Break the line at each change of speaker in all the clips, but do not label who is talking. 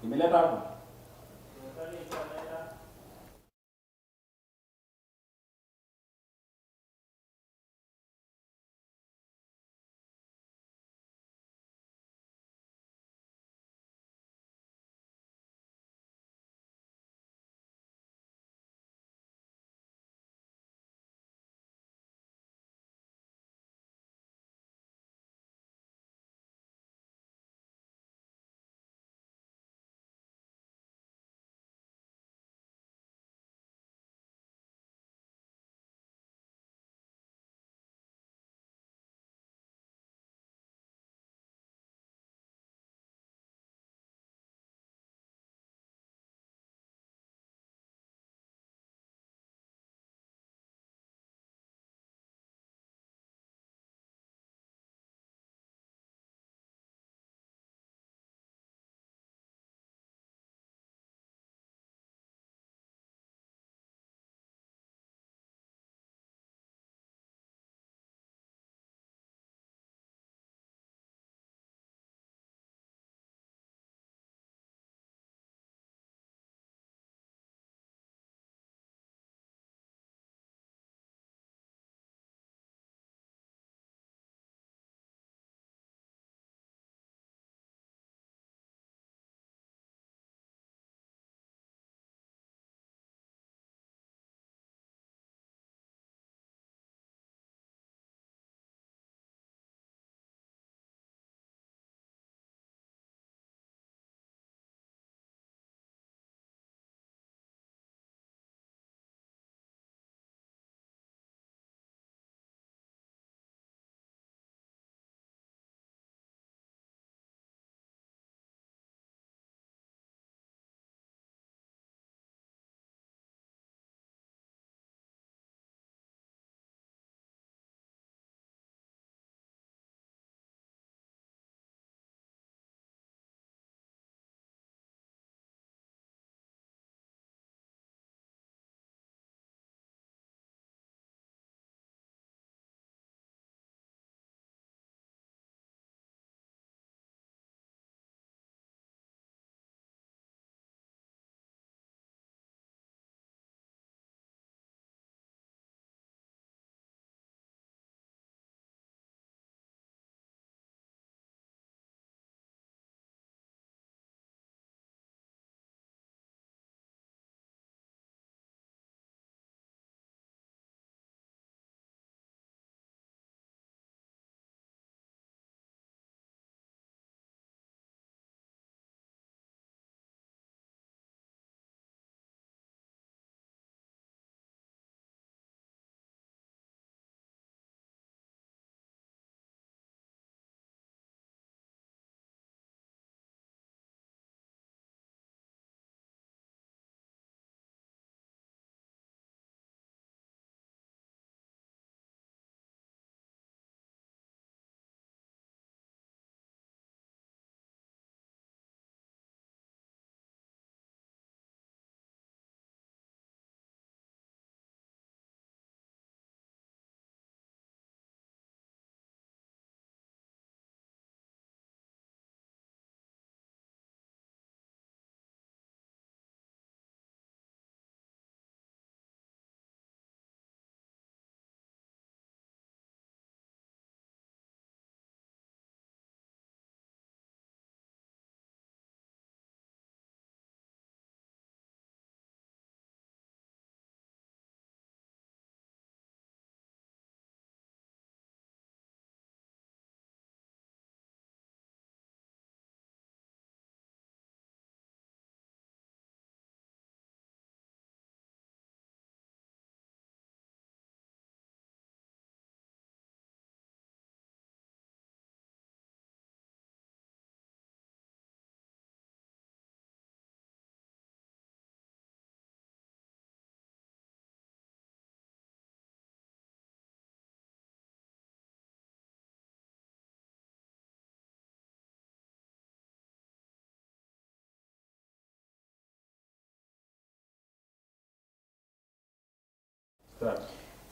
Imeleta hapo.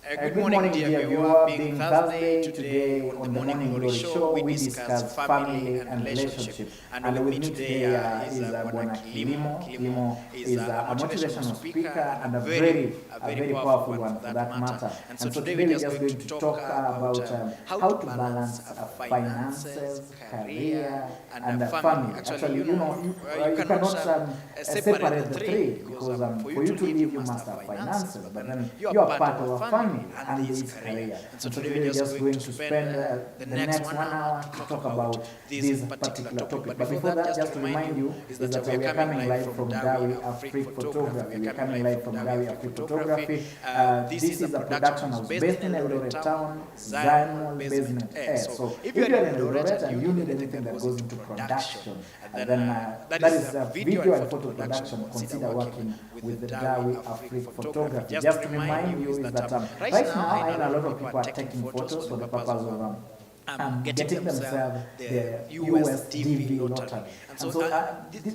Good morning, dear viewer. Being Thursday, today on the Morning Glory Show, we discuss family and relationship. And with me today is KILIMO. KILIMO is a motivational speaker and a very powerful one for that matter. And so today we're just going to talk about how to balance finances, career, and family. Actually, you cannot separate the three, because for you to live, you must have finances, but then you are part of a family and this career. And so today we're just going to spend the next 1 hour to talk about this particular topic. But before that, just to remind you is that we are coming live from Dawi Afrique Photography. We are coming live from Dawi Afrique Photography. This is a production house based in Eldoret Town, Zion Mall Basement A. So if you are in Eldoret and you need anything that goes into production, and then that is a video and photo production, consider working with the Dawi Afrique Photography. Just to remind you is that right now I know a lot of people are taking photos for the purpose of getting themselves the US TV lottery. And so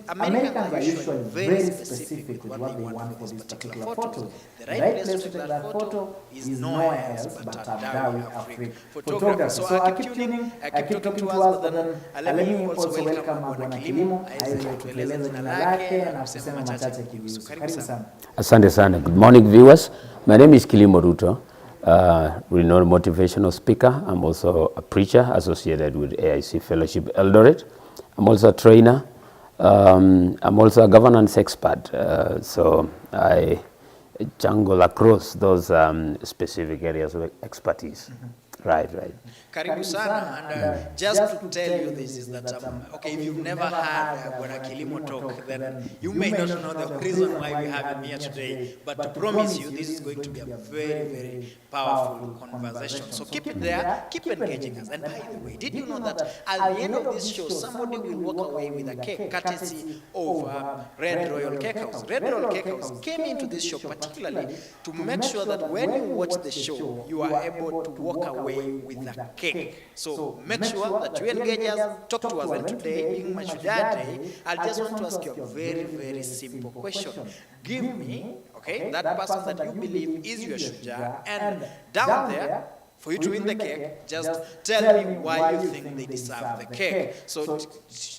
Americans are usually very specific with what they want for this particular photo. The right place to take that photo is nowhere else but Dawi Afrique Photography. So I keep tuning, I keep talking to us, but then let me also welcome Bwana KILIMO aweze kutueleza jina lake na kusema machache kuhusu. Karibu sana.
Asante sana. Good morning, viewers. My name is KILIMO RUTO. Renowned motivational speaker. I'm also a preacher associated with AIC Fellowship Eldoret. I'm also a trainer. I'm also a governance expert. So I jungle across those specific areas of expertise. Right.
Karibu sana, and just to tell you this is that, okay, if you've never heard Bwana KILIMO talk, then you may not know the reason why we have him here today, but to promise you, this is going to be a very powerful conversation. So keep it there, keep engaging us. And by the way, did you know that at the end of this show, somebody will walk away with a cake courtesy of Red Royal Cake House. Red Royal Cake House came into this show particularly to make sure that when you watch the show, you are able to walk away with a cake. So make sure that you engage us, talk to us. And today, being Mashujaa Day, I just want to ask you a very simple question. Give me, okay, that person that you believe is your Shujaa, and down there, for you to win the cake, just tell me why you think they deserve the cake. So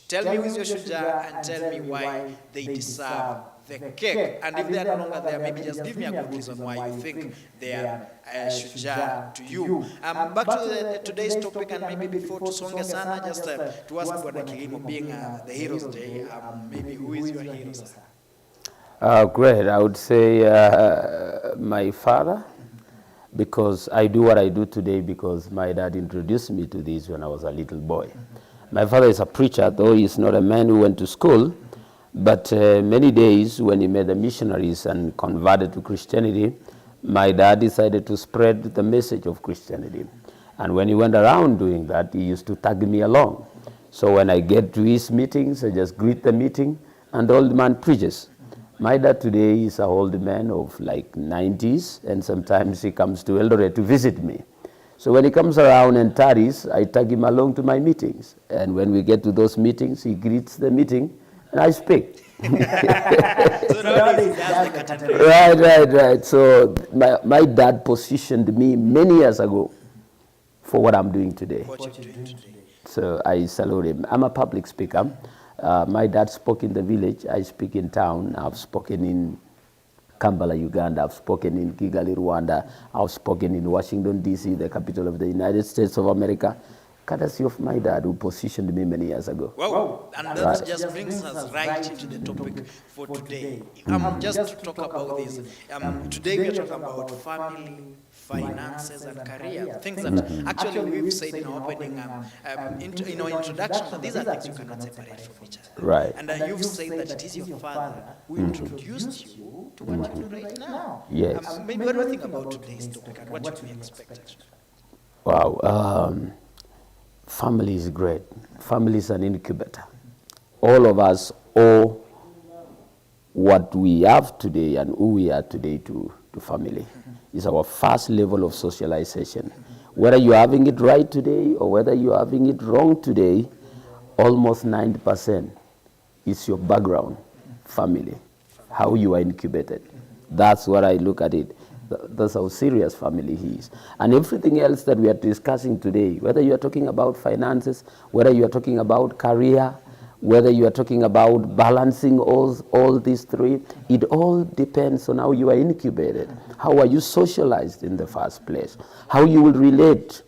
tell me who is your Shujaa and tell me why they deserve the cake. And if they are no longer there, maybe just give me a good reason why you think they are Shujaa to you. Back to today's topic, and maybe before to Songe Sana, just to ask Bwana KILIMO, being the Heroes Day, maybe who is your hero, sir?
Great. I would say my father, because I do what I do today because my dad introduced me to this when I was a little boy. My father is a preacher, though he's not a man who went to school, but many days when he met the missionaries and converted to Christianity, my dad decided to spread the message of Christianity. And when he went around doing that, he used to tag me along. So when I get to his meetings, I just greet the meeting, and the old man preaches. My dad today is an old man of like 90s, and sometimes he comes to Eldoret to visit me. So when he comes around and tarries, I tag him along to my meetings. And when we get to those meetings, he greets the meeting, and I speak. Right. So my dad positioned me many years ago for what I'm doing today. So I salute him. I'm a public speaker. My dad spoke in the village. I speak in town. I've spoken in Kampala, Uganda. I've spoken in Kigali, Rwanda. I've spoken in Washington, D.C., the capital of the United States of America. Courtesy of my dad, who positioned me many years ago.
Wow, and that just brings us right into the topic for today. Just to talk about this, today we are talking about family, finances, and career. Things that actually we've said in our opening, in our introduction, that these are things you cannot separate from each other.
Right.
And you've said that it is your father who introduced you to what you do right now.
Yes.
Maybe what do you think about today's topic and what you expect?
Wow. Family is great. Family is an incubator. All of us owe what we have today and who we are today to family. It's our first level of socialization. Whether you're having it right today or whether you're having it wrong today, almost 90% is your background, family, how you are incubated. That's what I look at it. That's how serious family is. And everything else that we are discussing today, whether you are talking about finances, whether you are talking about career, whether you are talking about balancing all these three, it all depends on how you are incubated. How are you socialized in the first place? How you will relate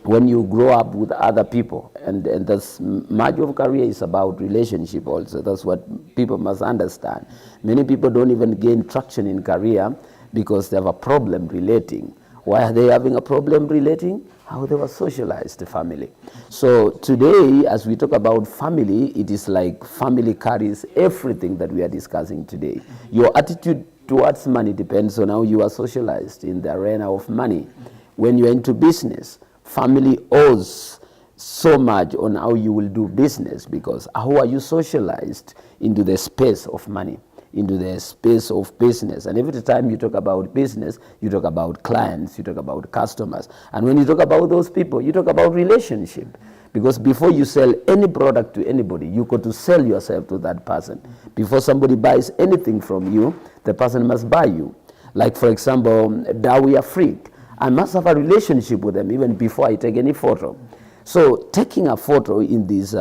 when you grow up with other people. And that's much of career is about relationship also. That's what people must understand. Many people don't even gain traction in career because they have a problem relating. Why are they having a problem relating? How they were socialized, the family. So today, as we talk about family, it is like family carries everything that we are discussing today. Your attitude towards money depends on how you are socialized in the arena of money. When you are into business, family owes so much on how you will do business, because how are you socialized into the space of money, into the space of business. And every time you talk about business, you talk about clients, you talk about customers. And when you talk about those people, you talk about relationship. Because before you sell any product to anybody, you got to sell yourself to that person. Before somebody buys anything from you, the person must buy you. Like, for example, Dawi Freak. I must have a relationship with them even before I take any photo. So taking a photo in this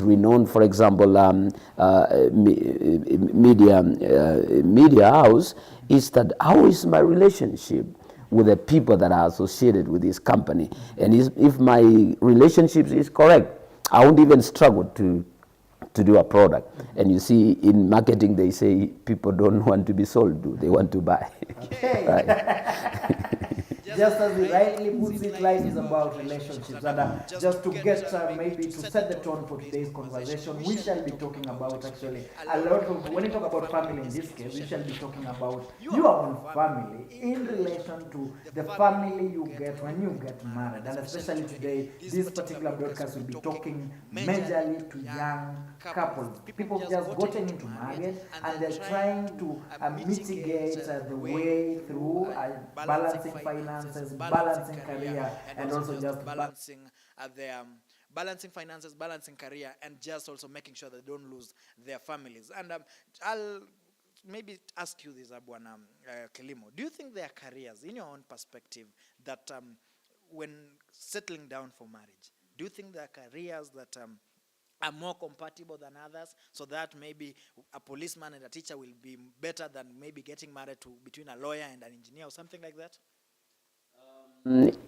renowned, for example, media house, is that how is my relationship with the people that are associated with this company? And if my relationship is correct, I won't even struggle to do a product. And you see, in marketing, they say people don't want to be sold, they want to buy.
Okay.
Right.
Just as he rightly puts it, life is about relationships. And just to get maybe to set the tone for today's conversation, we shall be talking about actually a lot of, when you talk about family in this case, we shall be talking about your own family in relation to the family you get when you get married. And especially today, this particular broadcast will be talking majorly to young couples. People have just gotten into marriage and they're trying to mitigate the way through balancing finances, balancing career, and also just
balancing their balancing finances, balancing career, and just also making sure they don't lose their families. And I'll maybe ask you this, Abwana KILIMO. Do you think there are careers, in your own perspective, that when settling down for marriage, do you think there are careers that are more compatible than others, so that maybe a policeman and a teacher will be better than maybe getting married to between a lawyer and an engineer or something like that?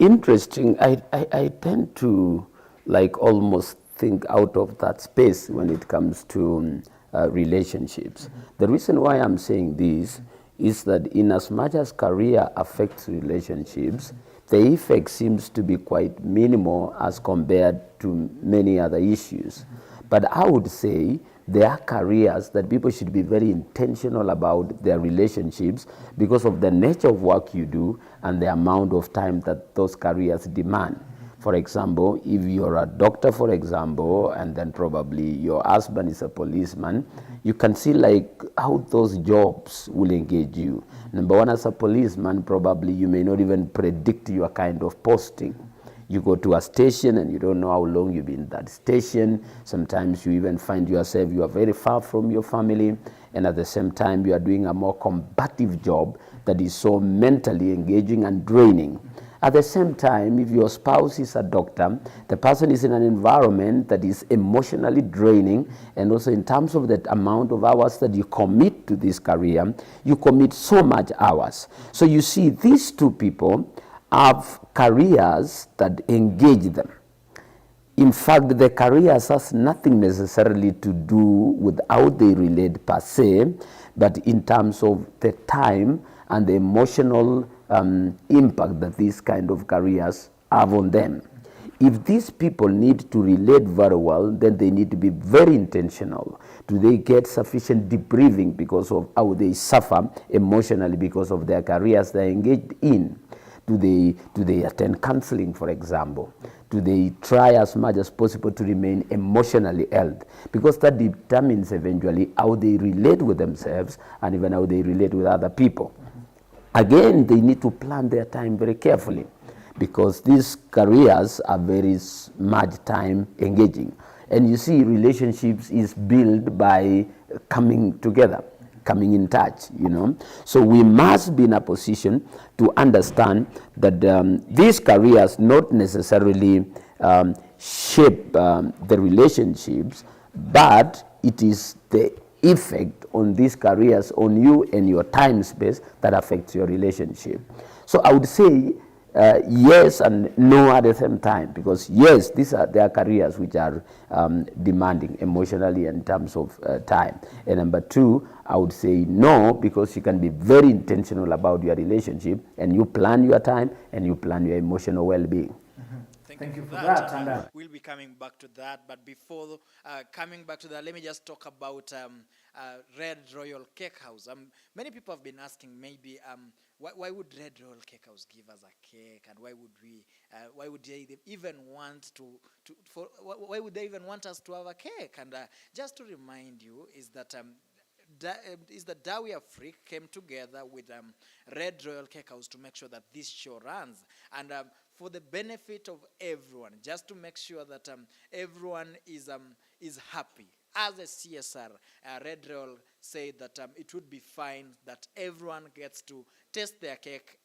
Interesting. I tend to like almost think out of that space when it comes to relationships. The reason why I'm saying this is that in as much as career affects relationships, the effect seems to be quite minimal as compared to many other issues. But I would say there are careers that people should be very intentional about their relationships because of the nature of work you do and the amount of time that those careers demand. For example, if you're a doctor, for example, and then probably your husband is a policeman, you can see like how those jobs will engage you. Number one, as a policeman, probably you may not even predict your kind of posting. You go to a station and you don't know how long you've been in that station. Sometimes you even find yourself, you are very far from your family, and at the same time you are doing a more combative job that is so mentally engaging and draining. At the same time, if your spouse is a doctor, the person is in an environment that is emotionally draining, and also in terms of the amount of hours that you commit to this career, you commit so much hours. So you see, these two people have careers that engage them. In fact, the careers has nothing necessarily to do with how they relate per se, but in terms of the time and the emotional impact that these kind of careers have on them. If these people need to relate very well, then they need to be very intentional. Do they get sufficient debriefing because of how they suffer emotionally because of their careers they're engaged in? Do they attend counseling, for example? Do they try as much as possible to remain emotionally healthy? Because that determines eventually how they relate with themselves and even how they relate with other people. Again, they need to plan their time very carefully because these careers are very much time engaging. And you see, relationships is built by coming together. coming in touch, you know. So we must be in a position to understand that these careers not necessarily shape the relationships, but it is the effect on these careers on you and your time space that affects your relationship. So I would say yes and no at the same time, because yes, there are careers which are demanding emotionally in terms of time. And number two, I would say no, because you can be very intentional about your relationship and you plan your time and you plan your emotional well-being.
Thank you for that. And we'll be coming back to that. But before coming back to that, let me just talk about Red Royal Cake House. Many people have been asking, maybe, why would Red Royal Cake House give us a cake, and why would they even want why would they even want us to have a cake? And just to remind you, is that Dawi Afrique came together with Red Royal Cake House to make sure that this show runs, and for the benefit of everyone, just to make sure that everyone is happy. As a CSR, Red Royal said that it would be fine that everyone gets to taste their cake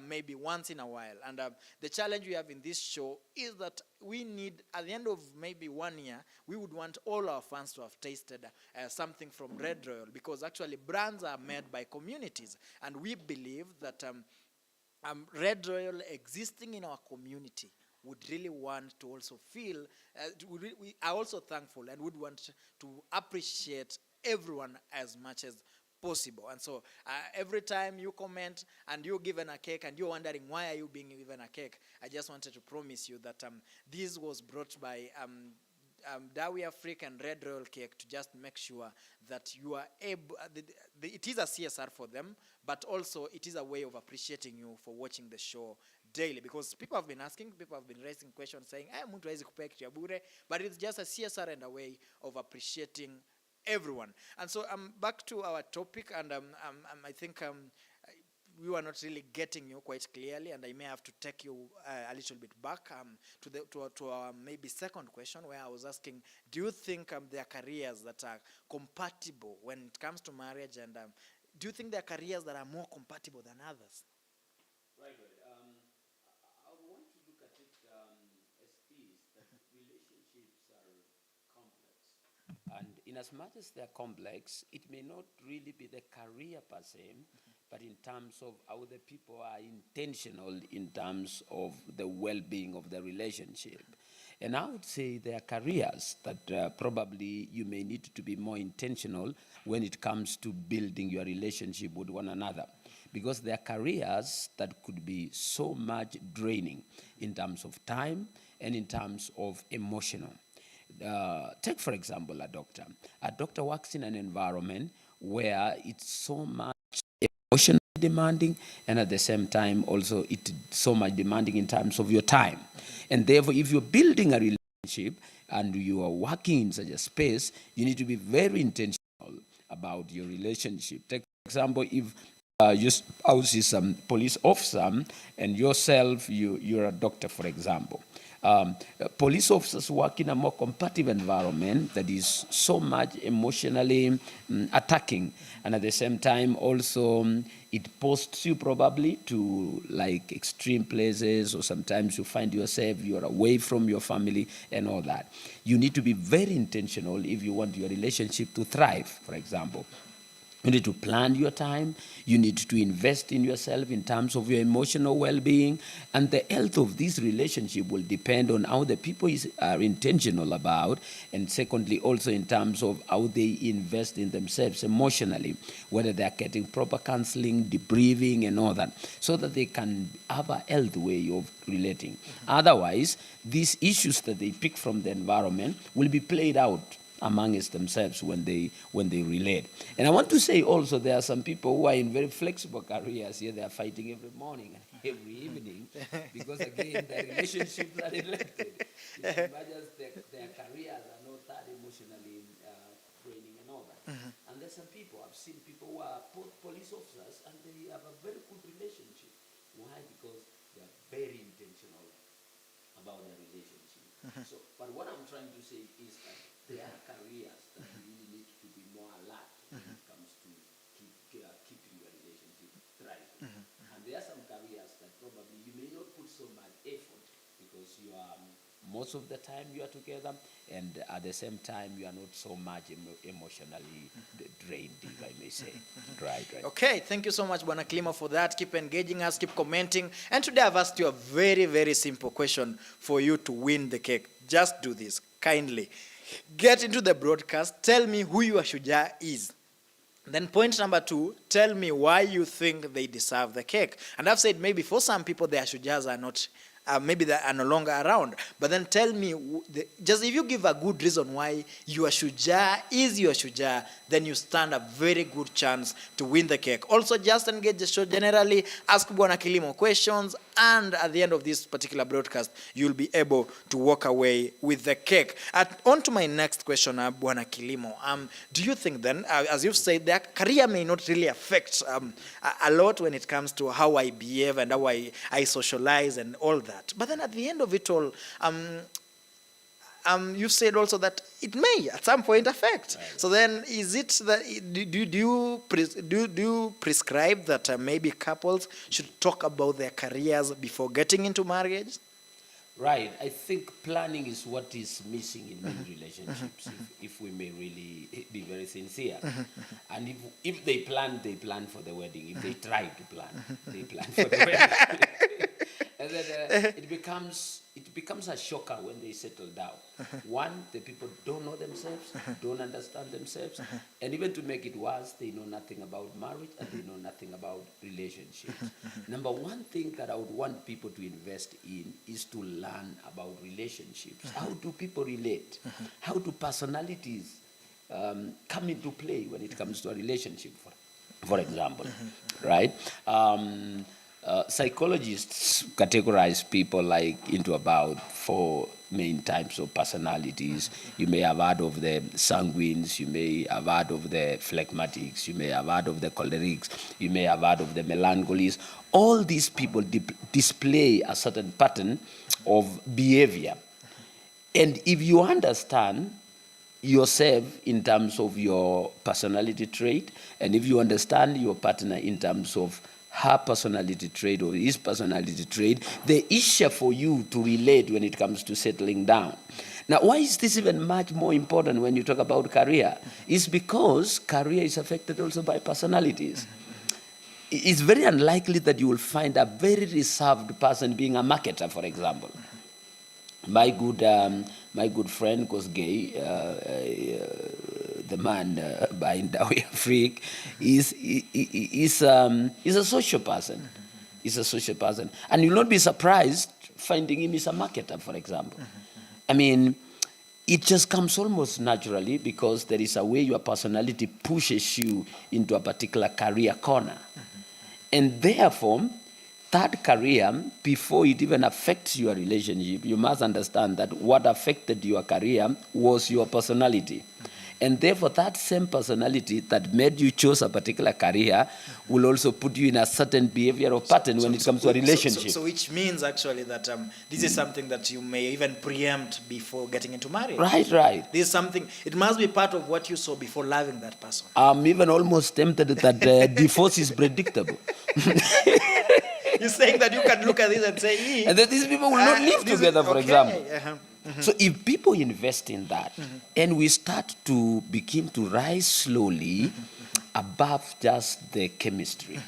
maybe once in a while. And the challenge we have in this show is that we need, at the end of maybe 1 year, we would want all our fans to have tasted something from Red Royal, because actually brands are made by communities, and we believe that Red Royal existing in our community would really want to also feel, we are also thankful and would want to appreciate everyone as much as possible. And so every time you comment and you're given a cake and you're wondering why are you being given a cake, I just wanted to promise you that this was brought by Dawi Afrique and Red Royal Cake to just make sure that you are able, it is a CSR for them, but also it is a way of appreciating you for watching the show daily, because people have been asking, people have been raising questions saying, mtu hawezi kupea kitu ya bure, but it's just a CSR and a way of appreciating everyone. And so back to our topic, and I think we were not really getting you quite clearly, and I may have to take you a little bit back to our maybe second question, where I was asking, do you think there are careers that are compatible when it comes to marriage, and do you think there are careers that are more compatible than others?
Right. I want to look at it as this, that relationships are complex. And in as much as they're complex, it may not really be the career per se, but in terms of how the people are intentional in terms of the well-being of the relationship. And I would say there are careers that probably you may need to be more intentional when it comes to building your relationship with one another. Because there are careers that could be so much draining in terms of time and in terms of emotional. Take, for example, a doctor. A doctor works in an environment where it's so much emotionally demanding, and at the same time also it's so much demanding in terms of your time. And therefore, if you're building a relationship and you are working in such a space, you need to be very intentional about your relationship. Take, for example, if your spouse is a police officer and yourself, you're a doctor, for example. Police officers work in a more competitive environment that is so much emotionally attacking, and at the same time also it posts you probably to like extreme places, or sometimes you find yourself you're away from your family and all that. You need to be very intentional if you want your relationship to thrive, for example. You need to plan your time. You need to invest in yourself in terms of your emotional well-being. And the health of this relationship will depend on how the people are intentional about, and secondly, also in terms of how they invest in themselves emotionally, whether they're getting proper counseling, debriefing, and all that, so that they can have a healthy way of relating. Otherwise, these issues that they pick from the environment will be played out amongst themselves when they relate. And I want to say also there are some people who are in very flexible careers here. They are fighting every morning and every evening because again their relationships are neglected. In as much as their careers are not that emotionally draining and all that. And there's some people, I've seen people who are police officers and they have a very good relationship. Why? Because they are very intentional about their relationship. So, but what I'm trying to say is that there are careers that you really need to be more alert when it comes to most of the time you are together, and at the same time you are not so much emotionally drained, if I may say. Right.
Okay, thank you so much, Bwana Kilimo, for that. Keep engaging us, keep commenting. And today I've asked you a very, very simple question for you to win the cake. Just do this, kindly. Get into the broadcast, tell me who your Shujaa is. Then point number 2, tell me why you think they deserve the cake. And I've said maybe for some people their Shujaas are not, maybe they are no longer around. But then tell me, just if you give a good reason why your Shujaa is your Shujaa, then you stand a very good chance to win the cake. Also, just engage the show generally, ask Bwana Kilimo questions, and at the end of this particular broadcast, you'll be able to walk away with the cake. On to my next question, Bwana Kilimo. Do you think then, as you've said, that career may not really affect a lot when it comes to how I behave and how I socialize and all that. But then at the end of it all, you've said also that it may at some point affect. Right. So then, is it that do you prescribe that maybe couples should talk about their careers before getting into marriage?
Right. I think planning is what is missing in many relationships, if we may really be very sincere. And if they plan for the wedding. If they try to plan, they plan for the wedding. And then it becomes a shocker when they settle down. One, the people don't know themselves, don't understand themselves, and even to make it worse, they know nothing about marriage and they know nothing about relationships. Number one thing that I would want people to invest in is to learn about relationships. How do people relate? How do personalities come into play when it comes to a relationship, for example, right? Psychologists categorize people into about 4 main types of personalities. You may have heard of the sanguines, you may have heard of the phlegmatics, you may have heard of the cholerics, you may have heard of the melancholies. All these people display a certain pattern of behavior. And if you understand yourself in terms of your personality trait, and if you understand your partner in terms of her personality trait or his personality trait, the easier for you to relate when it comes to settling down. Now, why is this even much more important when you talk about career? It's because career is affected also by personalities. It's very unlikely that you will find a very reserved person being a marketer, for example. My good friend goes gay, the man buying Dawi Freak, is a social person. He's a social person. And you'll not be surprised finding him is a marketer, for example. I mean, it just comes almost naturally because there is a way your personality pushes you into a particular career corner. And therefore, that career, before it even affects your relationship, you must understand that what affected your career was your personality. And therefore, that same personality that made you choose a particular career will also put you in a certain behavioral pattern when it comes to a relationship.
So which means actually that this is something that you may even preempt before getting into marriage.
Right.
This is something, it must be part of what you saw before loving that person.
I'm even almost tempted that divorce is predictable.
You're saying that you can look at this and say,
and that these people will not live together, for example. So if people invest in that, and we start to begin to rise slowly above just the chemistry,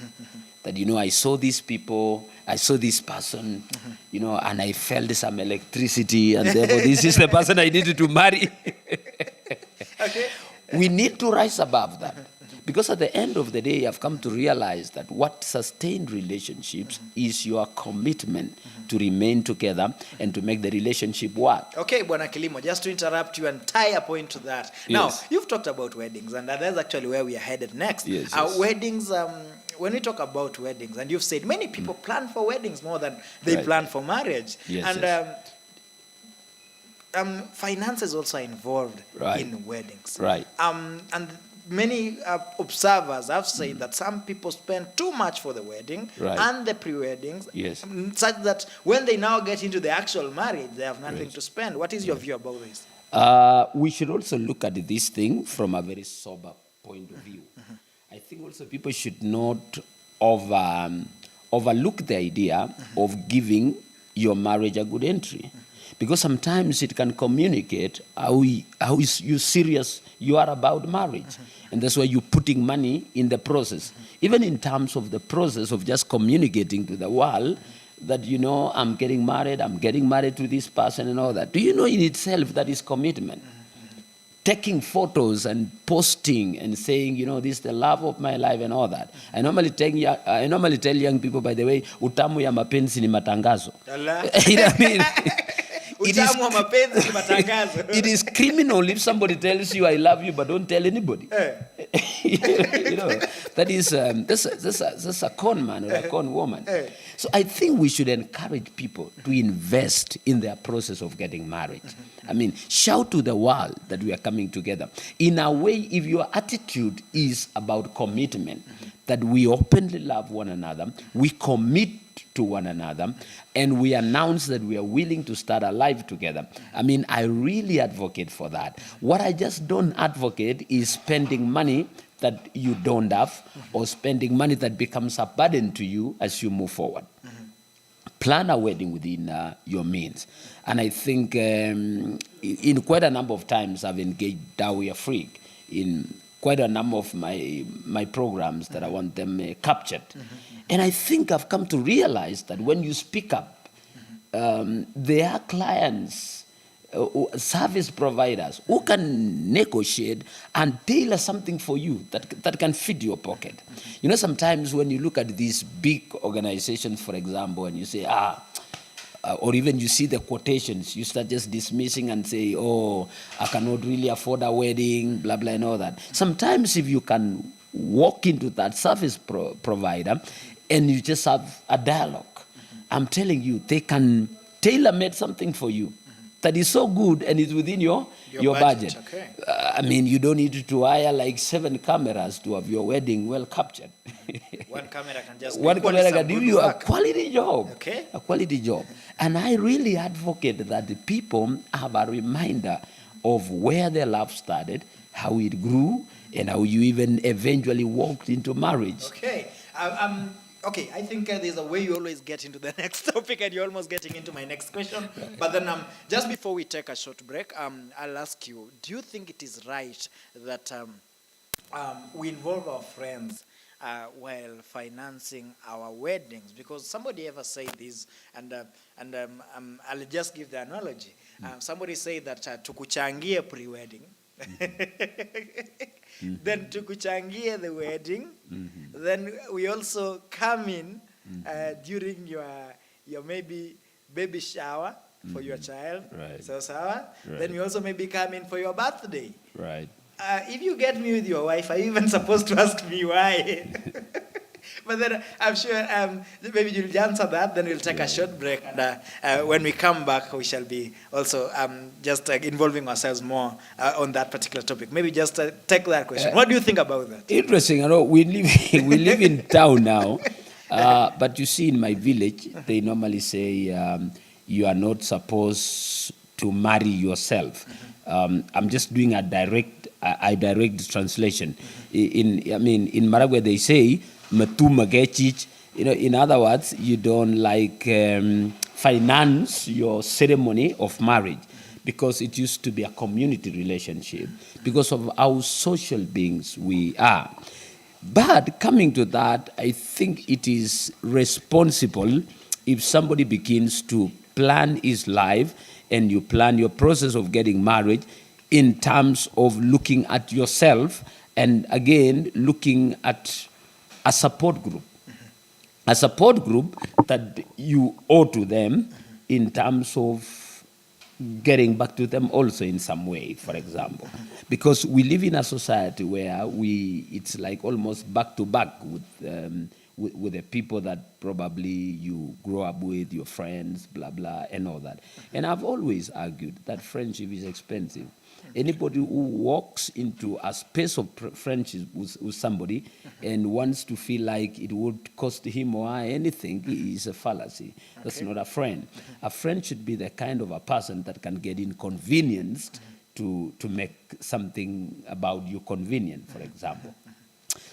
that, I saw these people, I saw this person, and I felt some electricity, and therefore this is the person I needed to marry.
Okay.
We need to rise above that. Because at the end of the day, I've come to realize that what sustained relationships is your commitment to remain together and to make the relationship work.
Okay, Bwana Kilimo, just to interrupt you and tie a point to that.
Yes.
Now, you've talked about weddings, and that's actually where we are headed next.
Yes.
Weddings, when we talk about weddings, and you've said many people plan for weddings more than they plan for marriage.
Yes,
and finances also are involved in weddings.
Right.
And many observers have said that some people spend too much for the wedding and the pre-weddings, such that when they now get into the actual marriage, they have nothing to spend. What is your view about this?
We should also look at this thing from a very sober point of view. I think also people should not overlook the idea of giving your marriage a good entry. Because sometimes it can communicate how is you serious you are about marriage. And that's why you're putting money in the process. Even in terms of the process of just communicating to the world that, you know, I'm getting married to this person and all that. Do you know in itself that is commitment? Taking photos and posting and saying, you know, this is the love of my life and all that. I normally tell young people, by the way, utamu ya mapenzi ni matangazo. You know what I mean? It is criminal if somebody tells you I love you but don't tell anybody. You know, that is that's a con man or a con woman. So I think we should encourage people to invest in their process of getting married. I mean, shout to the world that we are coming together. In a way, if your attitude is about commitment, that we openly love one another, we commit to one another, and we announce that we are willing to start a life together. I mean, I really advocate for that. What I just don't advocate is spending money that you don't have, or spending money that becomes a burden to you as you move forward. Plan a wedding within your means. And I think in quite a number of times I've engaged Dowry Afrique in quite a number of my programs that I want them captured. And I think I've come to realize that when you speak up, there are clients, service providers who can negotiate and tailor something for you that can fit your pocket. You know, sometimes when you look at these big organizations, for example, and you say, or even you see the quotations, you start just dismissing and say, oh, I cannot really afford a wedding, blah, blah, and all that. Sometimes if you can walk into that service provider and you just have a dialogue, I'm telling you, they can tailor-make something for you that is so good and is within your budget.
Okay.
I mean, you don't need to hire like 7 cameras to have your wedding well captured.
One camera can just
One camera can
do
give you a quality job.
Okay.
A quality job. And I really advocate that the people have a reminder of where their love started, how it grew, and how you even eventually walked into marriage.
Okay. Okay, I think there's a way you always get into the next topic, and you're almost getting into my next question. But then just before we take a short break, I'll ask you, do you think it is right that we involve our friends while financing our weddings? Because somebody ever said this, and I'll just give the analogy. Somebody said that tukuchangie pre-wedding. Then tukuchangie the wedding. Then we also come in during your maybe baby shower for your child.
Right.
So sawa.
Right.
Then we also maybe come in for your birthday.
Right.
If you get me with your wife, are you even supposed to ask me why? But then I'm sure maybe you'll answer that. Then we'll take a short break, and when we come back, we shall be also just involving ourselves more on that particular topic. Maybe just take that question. What do you think about that?
Interesting. I know we live in town now, but you see, in my village, they normally say you are not supposed to marry yourself. I'm just doing a direct translation. In Maragwe they say matu magechich. You know, in other words, you don't finance your ceremony of marriage, because it used to be a community relationship because of how social beings we are. But coming to that, I think it is responsible if somebody begins to plan his life and you plan your process of getting married in terms of looking at yourself and again looking at a support group. A support group that you owe to them in terms of getting back to them also in some way, for example. Because we live in a society where it's like almost back to back with the people that probably you grow up with, your friends, blah, blah, and all that. And I've always argued that friendship is expensive. Anybody who walks into a space of friendship with somebody and wants to feel like it would cost him or her anything is a fallacy. That's not a friend. A friend should be the kind of a person that can get inconvenienced to make something about you convenient, for example.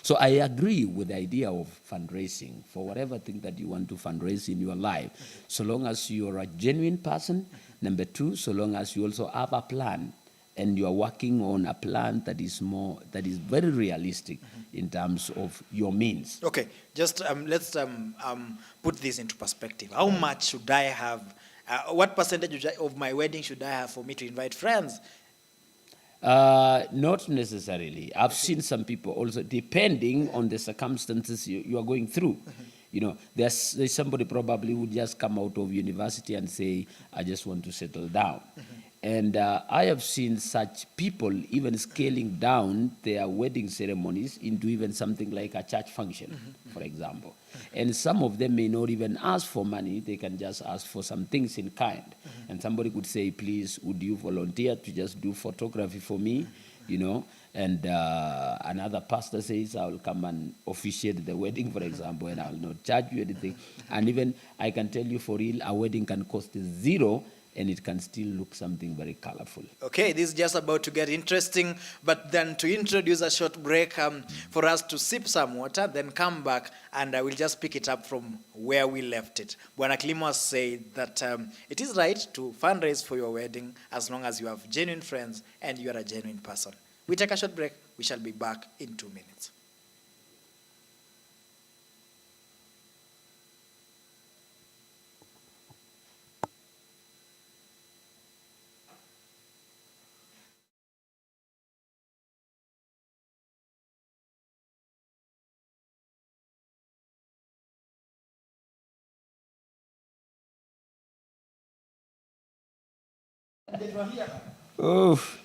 So I agree with the idea of fundraising for whatever thing that you want to fundraise in your life. So long as you're a genuine person Number two, so long as you also have a plan and you are working on a plan that is very realistic in terms of your means.
Okay, just let's put this into perspective. How much should I have? What percentage of my wedding should I have for me to invite friends?
Not necessarily. I've seen some people also, depending on the circumstances you are going through. You know, there's somebody probably who just come out of university and say, I just want to settle down. And I have seen such people even scaling down their wedding ceremonies into even something like a church function, for example. And some of them may not even ask for money. They can just ask for some things in kind. And somebody could say, please, would you volunteer to just do photography for me? You know, and another pastor says, I will come and officiate the wedding, for example, and I will not charge you anything. And even I can tell you for real, a wedding can cost zero, and it can still look something very colorful.
Okay, this is just about to get interesting, but then to introduce a short break for us to sip some water, then come back, and I will just pick it up from where we left it. Bwana KILIMO said that it is right to fundraise for your wedding as long as you have genuine friends and you are a genuine person. We take a short break. We shall be back in 2 minutes.
Oof.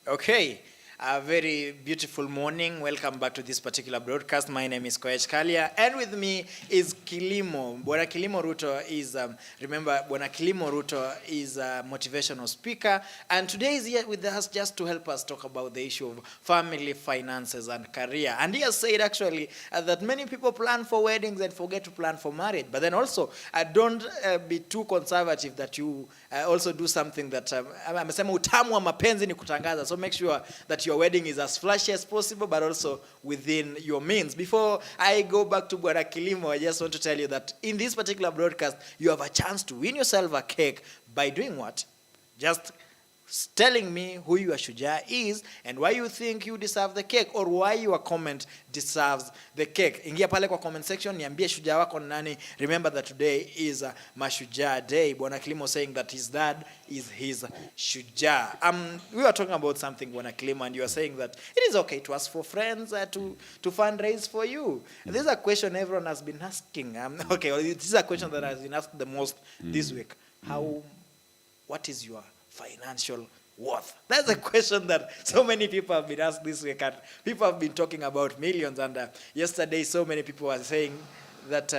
Okay, a very beautiful morning. Welcome back to this particular broadcast. My name is Koech Kalia, and with me is KILIMO. Bwana KILIMO RUTO is, remember, Bwana KILIMO RUTO is a motivational speaker, and today is here with us just to help us talk about the issue of family, finances, and career. And he has said actually that many people plan for weddings and forget to plan for marriage. But then also, don't be too conservative that you also do something that, amesema utamu wa mapenzi ni kutangaza. So make sure that your wedding is as flashy as possible, but also within your means. Before I go back to Bwana KILIMO, I just want to tell you that in this particular broadcast, you have a chance to win yourself a cake by doing what? Just telling me who your shujaa is and why you think you deserve the cake or why your comment deserves the cake. Ingia pale kwa comment section, niambie shujaa wako nani. Remember that today is Mashujaa Day. Bwana Kilimo saying that his dad is his shujaa. We were talking about something, Bwana Kilimo, and you are saying that it is okay to ask for friends to fundraise for you. This is a question everyone has been asking. Okay, well, this is a question that has been asked the most this week. What is your financial worth? That's a question that so many people have been asked this week, and people have been talking about millions. And yesterday, so many people were saying that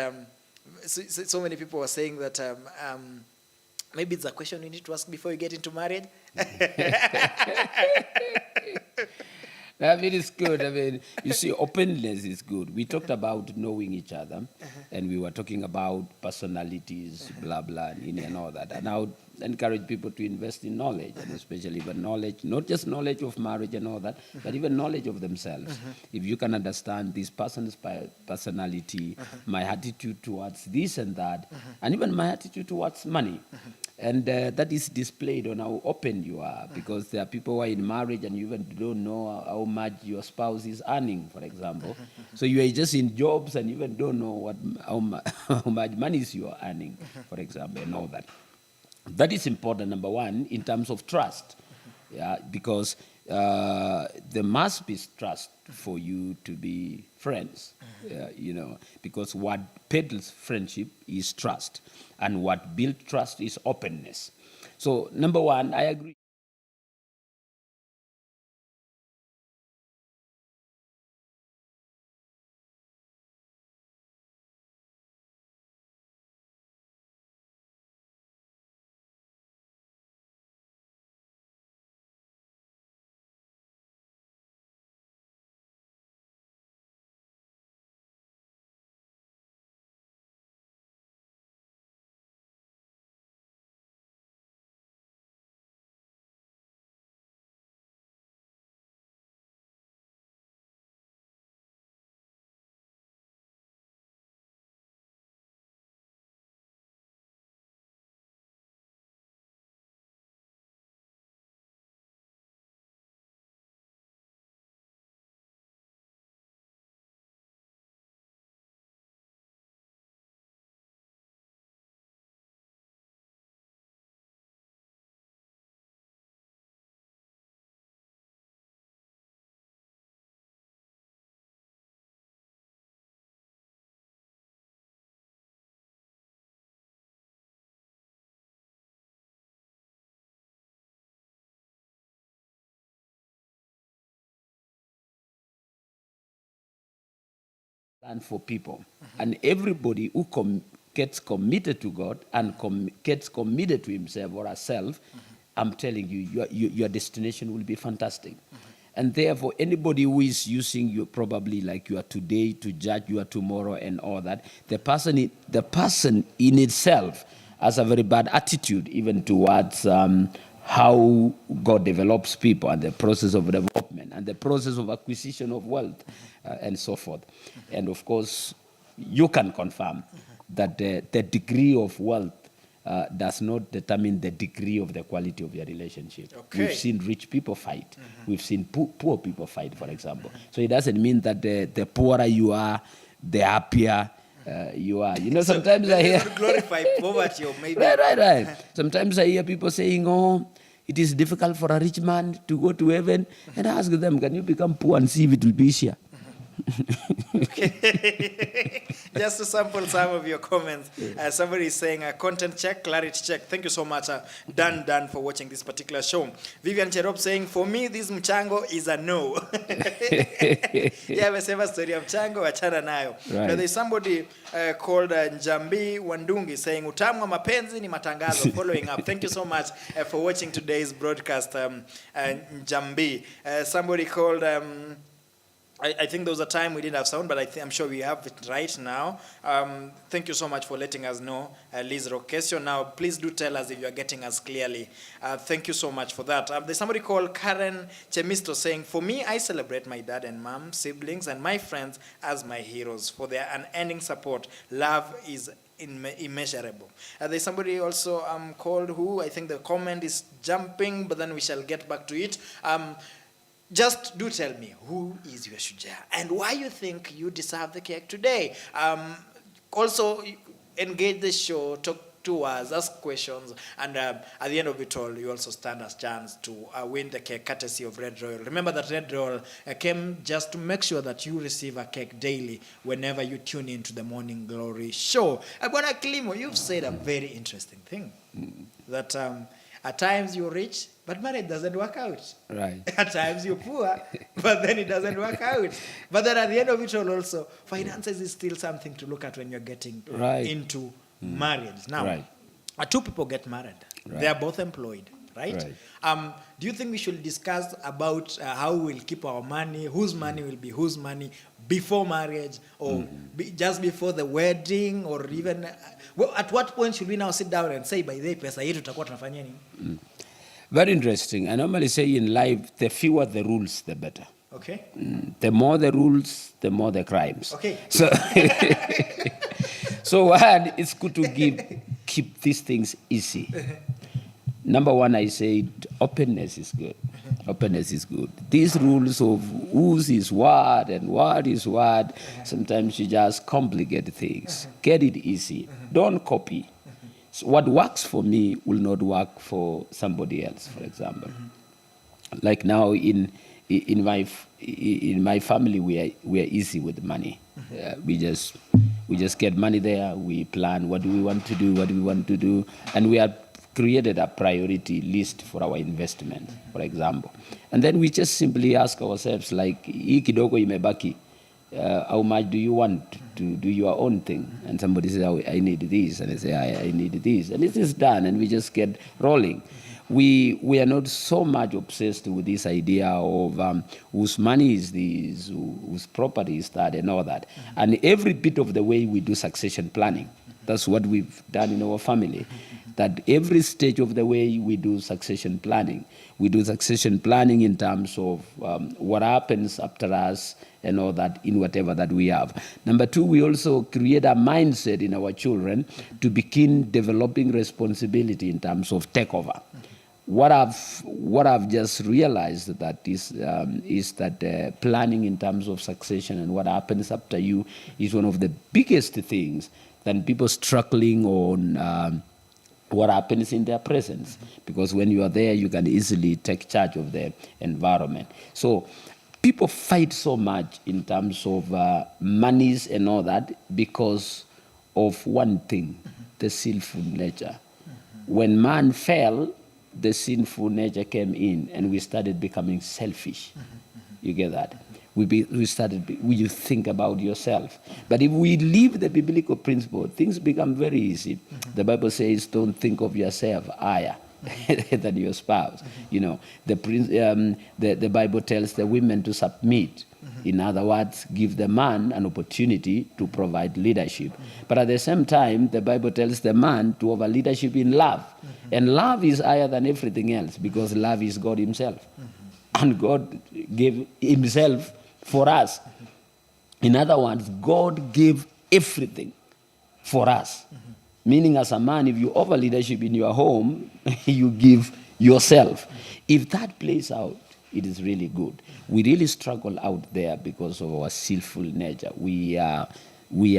maybe it's a question you need to ask before you get into marriage.
I mean, it's good. I mean, you see, openness is good. We talked about knowing each other, and we were talking about personalities, blah, blah, and all that. And I would encourage people to invest in knowledge, and especially even knowledge, not just knowledge of marriage and all that, but even knowledge of themselves. If you can understand this person's personality, my attitude towards this and that, and even my attitude towards money. And that is displayed on how open you are, because there are people who are in marriage and you even don't know how much your spouse is earning, for example. So you are just in jobs and you even don't know how much money you are earning, for example, and all that. That is important, number one, in terms of trust, yeah, because there must be trust for you to be friends, you know, because what peddles friendship is trust, and what builds trust is openness. So, number one, I agree. And for people, and everybody who gets committed to God and gets committed to himself or herself, I'm telling you, your destination will be fantastic. And therefore, anybody who is using you probably like you are today to judge you are tomorrow and all that, the person in itself has a very bad attitude even towards how God develops people and the process of development and the process of acquisition of wealth and so forth. And of course, you can confirm that the degree of wealth does not determine the degree of the quality of your relationship.
Okay.
We've seen rich people fight. We've seen poor people fight, for example. So it doesn't mean that the poorer you are, the happier you are. You know, sometimes I hear...
glorify poverty or maybe...
Right. Sometimes I hear people saying, oh, it is difficult for a rich man to go to heaven. And I ask them, can you become poor and see if it will be easier?
Okay. Just to sample some of your comments, somebody is saying content check, clarity check. Thank you so much, Dan, for watching this particular show. Vivian Cherop saying, for me, this mchango is a no. Yeah, amesema story ya mchango, wachana nayo. Right. There's somebody called Njambi Wandungi saying, utamu wa mapenzi ni matangazo. Following up. Thank you so much for watching today's broadcast, Njambi. Somebody called... I think there was a time we didn't have sound, but I'm sure we have it right now. Thank you so much for letting us know, Liz Rocasio. Now, please do tell us if you are getting us clearly. Thank you so much for that. There's somebody called Karen Chemisto saying, for me, I celebrate my dad and mom, siblings, and my friends as my heroes for their unending support. Love is immeasurable. There's somebody also called who I think the comment is jumping, but then we shall get back to it. Just do tell me, who is your Shujaa and why you think you deserve the cake today? Also, engage the show, talk to us, ask questions, and at the end of it all, you also stand a chance to win the cake courtesy of Red Royal. Remember that Red Royal came just to make sure that you receive a cake daily whenever you tune into the Morning Glory show. Bwana KILIMO, you've said a very interesting thing, that at times you're rich, but marriage doesn't work out.
Right.
At times you're poor, but then it doesn't work out. But then at the end of it all also, finances is still something to look at when you're getting into marriage. Now, two people get married. They are both employed, right? Do you think we should discuss about how we'll keep our money, whose money will be whose money before marriage, or just before the wedding, or even well, at what point should we now sit down and say, by the pesa yetu tutakuwa tunafanya nini?
Very interesting. I normally say in life, the fewer the rules, the better.
Okay.
The more the rules, the more the crimes.
Okay.
So, so one, it's good to keep these things easy. Number one, I say openness is good. Openness is good. These rules of whose is what and what is what, sometimes you just complicate things. Get it easy. Don't copy. So what works for me will not work for somebody else, for example. Like now in my family, we are easy with money. We just get money there. We plan what do we want to do, and we have created a priority list for our investment, for example. And then we just simply ask ourselves, like, hii kidogo imebaki. How much do you want to do your own thing? And somebody says, oh, I need this, and I say, I need this, and it is done, and we just get rolling. We are not so much obsessed with this idea of whose money is this, whose property is that, and all that. And every bit of the way we do succession planning. That's what we've done in our family. That every stage of the way we do succession planning. We do succession planning in terms of what happens after us and all that in whatever that we have. Number two, we also create a mindset in our children to begin developing responsibility in terms of takeover. What I've just realized that is that planning in terms of succession and what happens after you is one of the biggest things than people struggling on what happens in their presence. Because when you are there, you can easily take charge of the environment. So people fight so much in terms of monies and all that because of one thing, the sinful nature. When man fell, the sinful nature came in and we started becoming selfish. You get that? We started, you think about yourself. But if we leave the biblical principle, things become very easy. The Bible says, don't think of yourself higher than your spouse. You know, the Bible tells the women to submit. In other words, give the man an opportunity to provide leadership. But at the same time, the Bible tells the man to have a leadership in love. And love is higher than everything else because love is God himself. And God gave himself for us. In other words, God gave everything for us. Meaning as a man, if you offer leadership in your home, you give yourself. If that plays out, it is really good. We really struggle out there because of our sinful nature. We are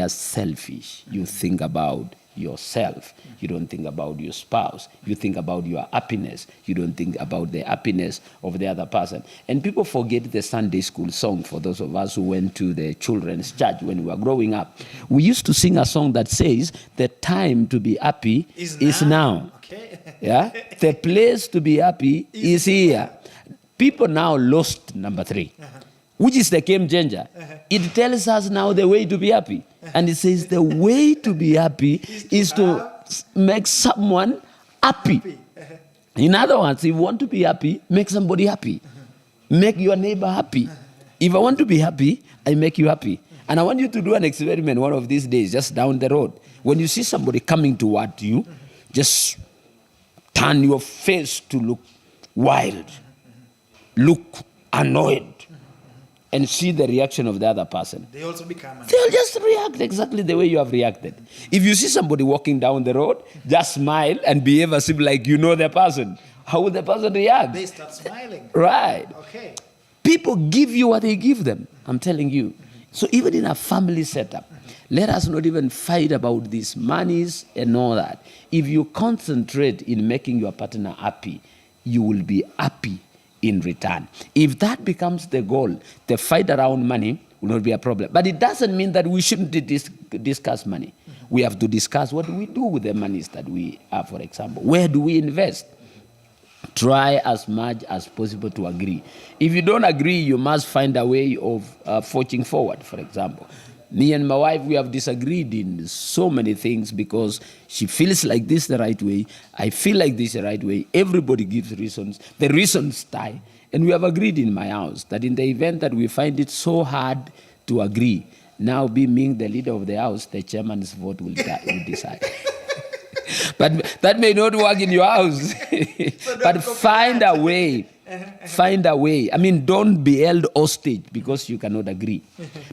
selfish. You think about yourself. You don't think about your spouse. You think about your happiness. You don't think about the happiness of the other person. And people forget the Sunday school song. For those of us who went to the children's church when we were growing up, we used to sing a song that says, the time to be happy is now.
Okay.
Yeah? The place to be happy is here. People now lost number 3. Which is the game changer. It tells us now the way to be happy. And it says the way to be happy is to make someone happy. In other words, if you want to be happy, make somebody happy. Make your neighbor happy. If I want to be happy, I make you happy. And I want you to do an experiment one of these days, just down the road. When you see somebody coming toward you, just turn your face to look wild. Look annoyed. and see the reaction of the other person.
They also become.
They'll just react exactly the way you have reacted. If you see somebody walking down the road, just smile and behave as if like you know the person. How would the person react?
They start smiling.
Right.
Okay.
People give you what they give them. I'm telling you. So even in a family setup, let us not even fight about these monies and all that. If you concentrate in making your partner happy, you will be happy in return. If that becomes the goal, the fight around money will not be a problem. But it doesn't mean that we shouldn't discuss money. We have to discuss what do we do with the monies that we have, for example. Where do we invest? Try as much as possible to agree. If you don't agree, you must find a way of forging forward, for example. Me and my wife, we have disagreed in so many things because she feels like this the right way. I feel like this the right way. Everybody gives reasons. The reasons tie. And we have agreed in my house that in the event that we find it so hard to agree, now being the leader of the house, the chairman's vote will decide. But that may not work in your house. But find a way. Find a way. I mean, don't be held hostage because you cannot agree.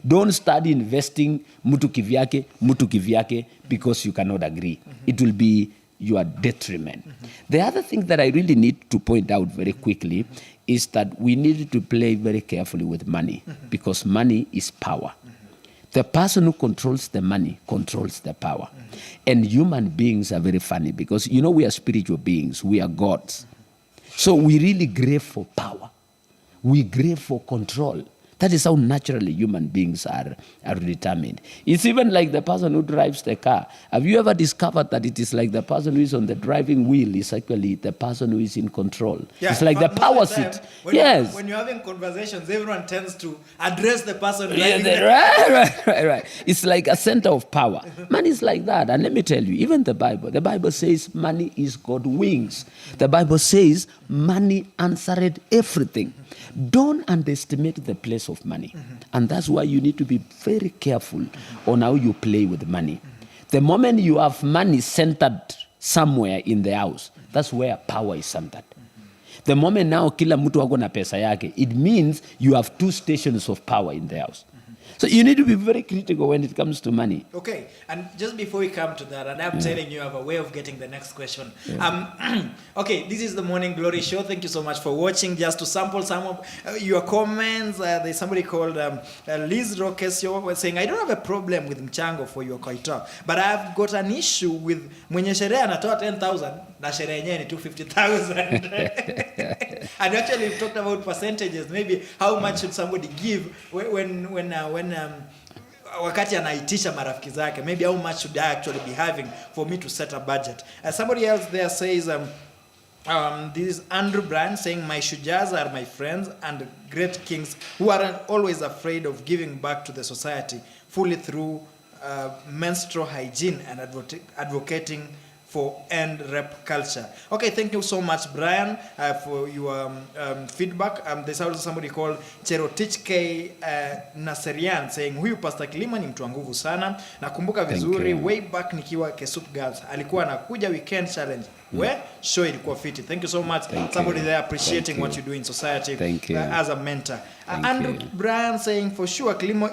Don't start investing mutu kivyake because you cannot agree. It will be your detriment. The other thing that I really need to point out very quickly is that we need to play very carefully with money because money is power. The person who controls the money controls the power. And human beings are very funny because, you know, we are spiritual beings. We are gods. So we really crave for power. We crave for control. That is how naturally human beings are determined. It's even like the person who drives the car. Have you ever discovered that it is like the person who is on the driving wheel is actually the person who is in control?
Yeah,
it's like the power seat. Yes.
When you're having conversations, everyone tends to address the person driving
right. It's like a center of power. Money is like that. And let me tell you, even the Bible says money is God's wings. The Bible says money answered everything. Don't underestimate the place of money. And that's why you need to be very careful on how you play with money. The moment you have money centered somewhere in the house, that's where power is centered. The moment now kila mtu wako na pesa yake, it means you have two stations of power in the house. So you need to be very critical when it comes to money.
Okay, and just before we come to that, and I'm telling you, I have a way of getting the next question. Yeah. Okay, this is the Morning Glory Show. Thank you so much for watching. Just to sample some of your comments, there's somebody called Liz Roquesio was saying, I don't have a problem with mchango for your koito, but I've got an issue with mwenye sherehe anatoa 10,000 na sherehe yenyewe ni 250,000. And actually we've talked about percentages, maybe how much should somebody give when wakati anaitisha marafiki zake, maybe how much should I actually be having for me to set a budget. Somebody else there says this is Andrew Brand saying, my shujas are my friends and great kings who aren't always afraid of giving back to the society fully through menstrual hygiene and advocating for end rep culture. Okay, thank you so much, Brian, for your feedback. There's also somebody called Cherotich K. Naserian saying, huyu Pastor Kilimo ni mtu wa nguvu sana. Nakumbuka vizuri, way back nikiwa Kesup Girls. Alikuwa anakuja weekend challenge. Where show ilikuwa fiti. Thank you so much. Somebody there appreciating what you do in society as a mentor. Andrew Brian saying, for sure, Kilimo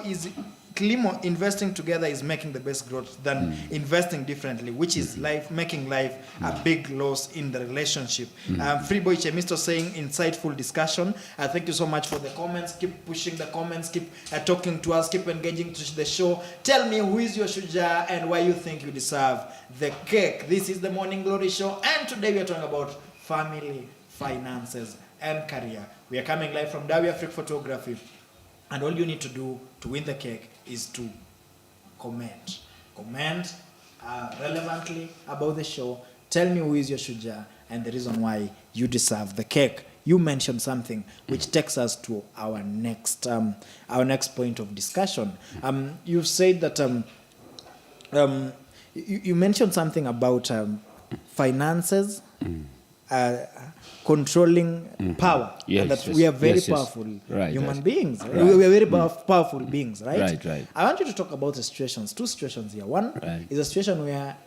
investing together is making the best growth than investing differently, which is making life a big loss in the relationship. Freeboy Chemisto saying, insightful discussion. Thank you so much for the comments. Keep pushing the comments. Keep talking to us. Keep engaging to the show. Tell me who is your shuja and why you think you deserve the cake. This is the Morning Glory Show, and today we are talking about family, finances, and career. We are coming live from Dawi Africa Photography. And all you need to do to win the cake is to comment. Comment relevantly about the show. Tell me who is your shuja and the reason why you deserve the cake. You mentioned something which takes us to our next point of discussion. You've said that you mentioned something about finances. Controlling power.
Yes,
that we are very powerful human beings. Right? We are very powerful beings, right?
Right.
I want you to talk about the situations, two situations here. One is a situation where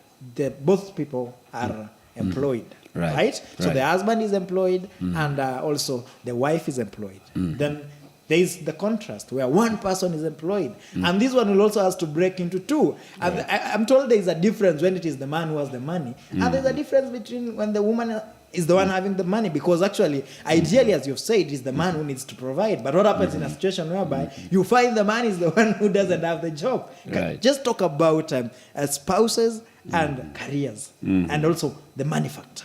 both people are employed, right? So the husband is employed and also the wife is employed. Then there is the contrast where one person is employed, and this one will also has to break into two. And I'm told there is a difference when it is the man who has the money, and there's a difference between when the woman is the one having the money, because actually, ideally, as you've said, it's the man who needs to provide. But what happens in a situation whereby you find the man is the one who doesn't have the job?
Right.
Just talk about spouses and careers, and also the money factor.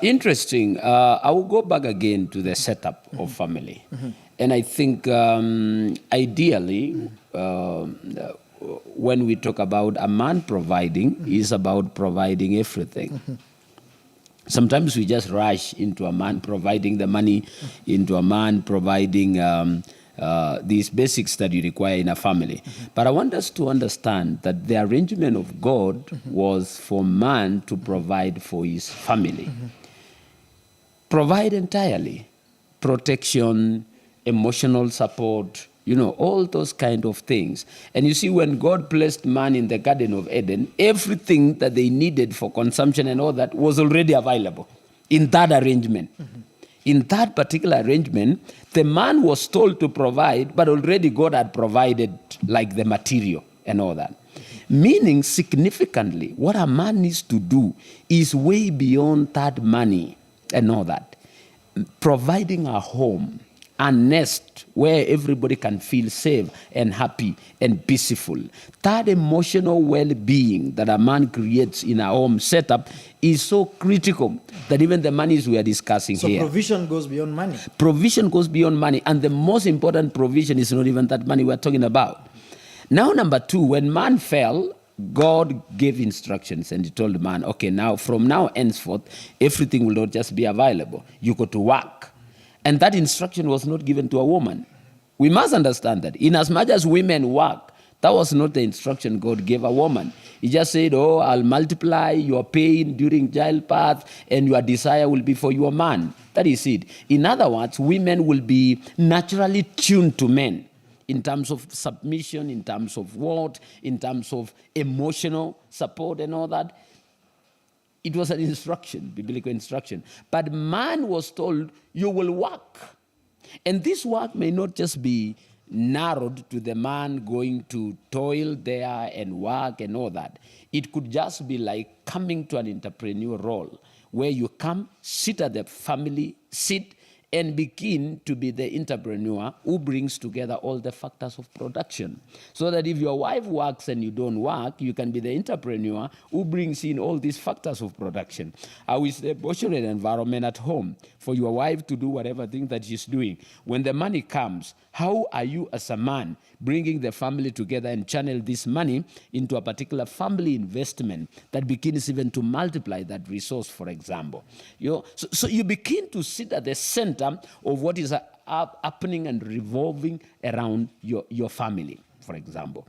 Interesting. I will go back again to the setup of family. And I think ideally, when we talk about a man providing, is about providing everything. Sometimes we just rush into a man providing the money, into a man providing these basics that you require in a family. But I want us to understand that the arrangement of God was for man to provide for his family. Provide entirely. Protection, emotional support, all those kind of things. And you see, when God placed man in the Garden of Eden, everything that they needed for consumption and all that was already available in that arrangement. In that particular arrangement, the man was told to provide, but already God had provided like the material and all that. Meaning, significantly, what a man needs to do is way beyond that money and all that. Providing a home, a nest where everybody can feel safe and happy and peaceful. That emotional well-being that a man creates in a home setup is so critical that even the monies we are discussing here.
So provision goes beyond money.
Provision goes beyond money, and the most important provision is not even that money we're talking about. Now, number two, when man fell, God gave instructions and he told man, okay, now from now henceforth, everything will not just be available. You go to work. And that instruction was not given to a woman. We must understand that. In as much as women work, that was not the instruction God gave a woman. He just said, I'll multiply your pain during childbirth and your desire will be for your man. That is it. In other words, women will be naturally tuned to men in terms of submission, in terms of what, in terms of emotional support and all that. It was an instruction, biblical instruction. But man was told, you will work. And this work may not just be narrowed to the man going to toil there and work and all that. It could just be like coming to an entrepreneur role where you come, sit at the family seat, and begin to be the entrepreneur who brings together all the factors of production. So that if your wife works and you don't work, you can be the entrepreneur who brings in all these factors of production. How is the emotional environment at home for your wife to do whatever thing that she's doing? When the money comes, how are you as a man bringing the family together and channel this money into a particular family investment that begins even to multiply that resource, for example? So you begin to sit at the center of what is happening and revolving around your family, for example.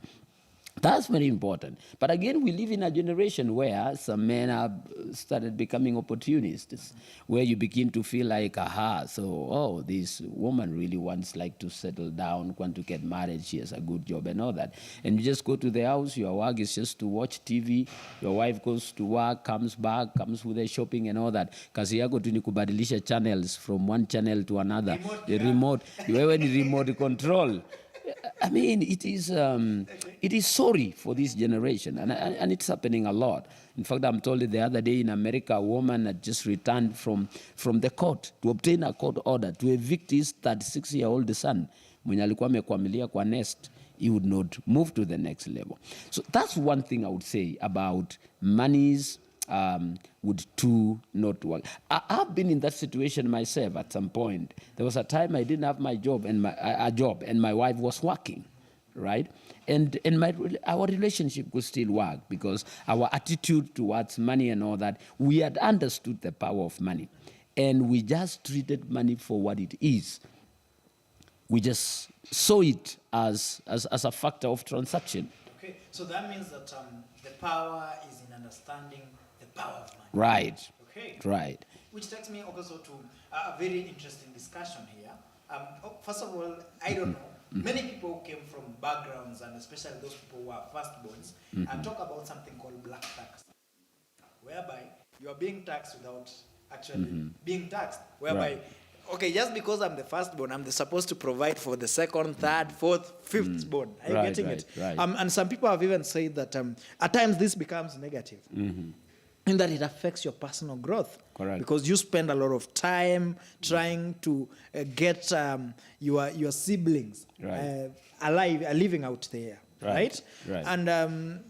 That's very important. But again, we live in a generation where some men have started becoming opportunists, where you begin to feel like, this woman really wants to settle down, want to get married, she has a good job and all that. And you just go to the house, your work is just to watch TV, your wife goes to work, comes back, comes with the shopping and all that. Kazi yako tu ni kubadilisha channels from one channel to another. The remote, wewe ni remote control. I mean, it is sorry for this generation, and it's happening a lot. In fact, I'm told the other day in America, a woman had just returned from the court to obtain a court order to evict his 36-year-old son. Mwenye alikuwa amekwamilia kwa nest, he would not move to the next level. So that's one thing I would say about monies would two not work. I've been in that situation myself at some point. There was a time I didn't have my job and my wife was working, right? And our relationship could still work because our attitude towards money and all that, we had understood the power of money. And we just treated money for what it is. We just saw it as a factor of transaction.
Okay, so that means that the power is in understanding the power of money.
Right.
Okay.
Right.
Which takes me also to a very interesting discussion here. First of all, I don't know. Many people came from backgrounds, and especially those people who are firstborns, and talk about something called black tax, whereby you are being taxed without actually being taxed, whereby okay, just because I'm the firstborn, I'm supposed to provide for the second, third, fourth, fifth born. Are you
Right,
getting
right,
it?
right.
And some people have even said that at times this becomes negative. In that it affects your personal growth.
Correct.
Because you spend a lot of time trying to get your siblings
Right.
alive, living out there.
Right,
Right?
right.
And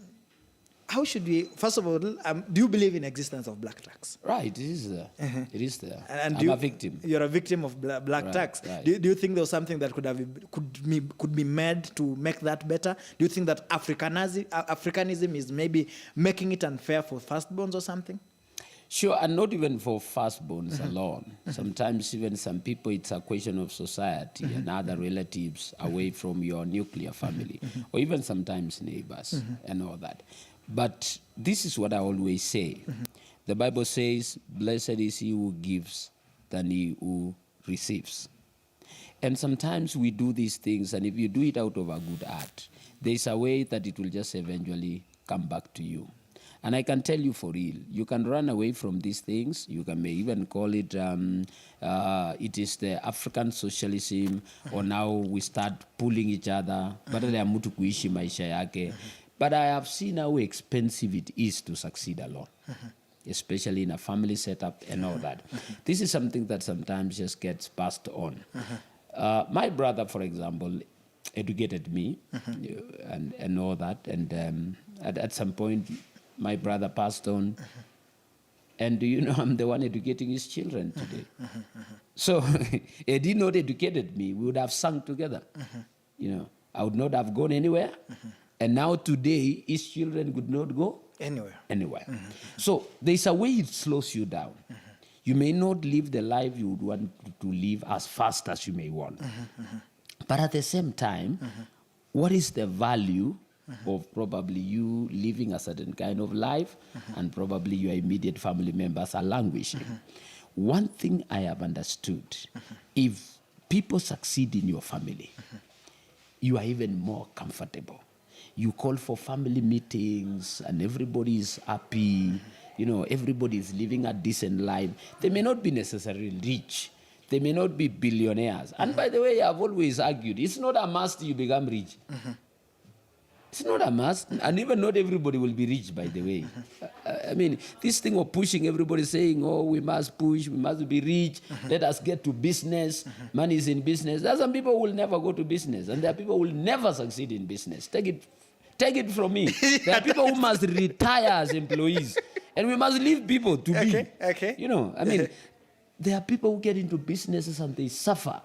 how should we, first of all, do you believe in existence of black tax?
Right, it is there. It is there.
And
I'm a victim.
You're a victim of black
Right,
tax.
right.
Do you think there was something that could be made to make that better? Do you think that Africanism is maybe making it unfair for firstborns or something?
Sure, and not even for firstborns alone. Sometimes even some people, it's a question of society and other relatives away from your nuclear family, or even sometimes neighbors and all that. But this is what I always say. The Bible says, blessed is he who gives than he who receives. And sometimes we do these things, and if you do it out of a good heart, there's a way that it will just eventually come back to you. And I can tell you for real, you can run away from these things. You may even call it, it is the African socialism, or now we start pulling each other. Badala ya mtu kuishi maisha yake. But I have seen how expensive it is to succeed alone, especially in a family setup and all that. This is something that sometimes just gets passed on. My brother, for example, educated me and all that. And at some point, my brother passed on. And do you know, I'm the one educating his children today. So had he not educated me, we would have sung together. You know, I would not have gone anywhere. And now today, his children could not go anywhere. So there's a way it slows you down. You may not live the life you would want to live as fast as you may want. But at the same time, what is the value of probably you living a certain kind of life and probably your immediate family members are languishing? One thing I have understood, if people succeed in your family, you are even more comfortable. You call for family meetings and everybody is happy. You know, everybody is living a decent life. They may not be necessarily rich. They may not be billionaires. And by the way, I've always argued, it's not a must you become rich. It's not a must. And even not everybody will be rich, by the way. I mean, this thing of pushing everybody saying, oh, we must push, we must be rich, let us get to business, money is in business. There are some people who will never go to business, and there are people who will never succeed in business. Take it from me. There are people who must retire as employees, and we must leave people to be.
Okay.
You know, I mean, there are people who get into businesses and they suffer.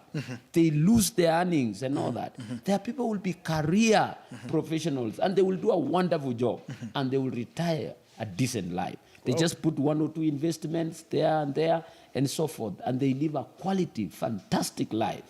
They lose their earnings and all that. There are people who will be career professionals and they will do a wonderful job and they will retire a decent life. They just put one or two investments there and so forth, and they live a quality, fantastic life.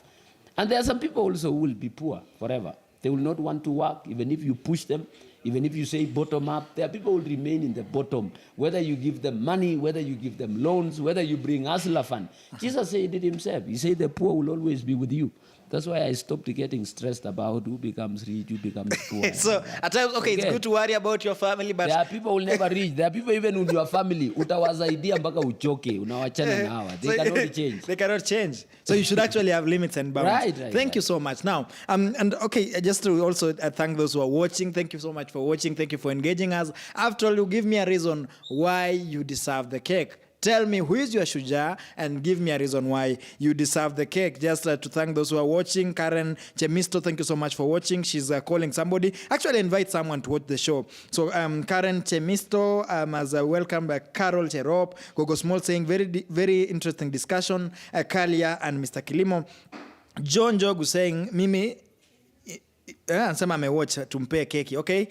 And there are some people also who will be poor forever. They will not want to work, even if you push them, even if you say bottom up. There are people who will remain in the bottom, whether you give them money, whether you give them loans, whether you bring Hustler Fund. Jesus said it himself. He said the poor will always be with you. That's why I stopped getting stressed about who becomes rich, who becomes poor.
So at times, okay, it's good to worry about your family, but
there are people who will never reach. There are people even in your family, utawasaidia mpaka uchoke, unawachana na hawa. They cannot change.
They cannot change. So you should actually have limits and bounds.
Right.
Thank you so much. Now, and okay, just to also thank those who are watching. Thank you so much for watching. Thank you for engaging us. After all, you give me a reason why you deserve the cake. Tell me who is your Shujaa and give me a reason why you deserve the cake. Just to thank those who are watching. Karen Chemisto, thank you so much for watching. She's calling somebody. Actually, invite someone to watch the show. So Karen Chemisto, as welcome by Carol Cherop. Gogo Small saying very interesting discussion. Kalia and Mr. Kilimo. John Jogu saying Mimi. Anasema amewatch tumpe keki, okay?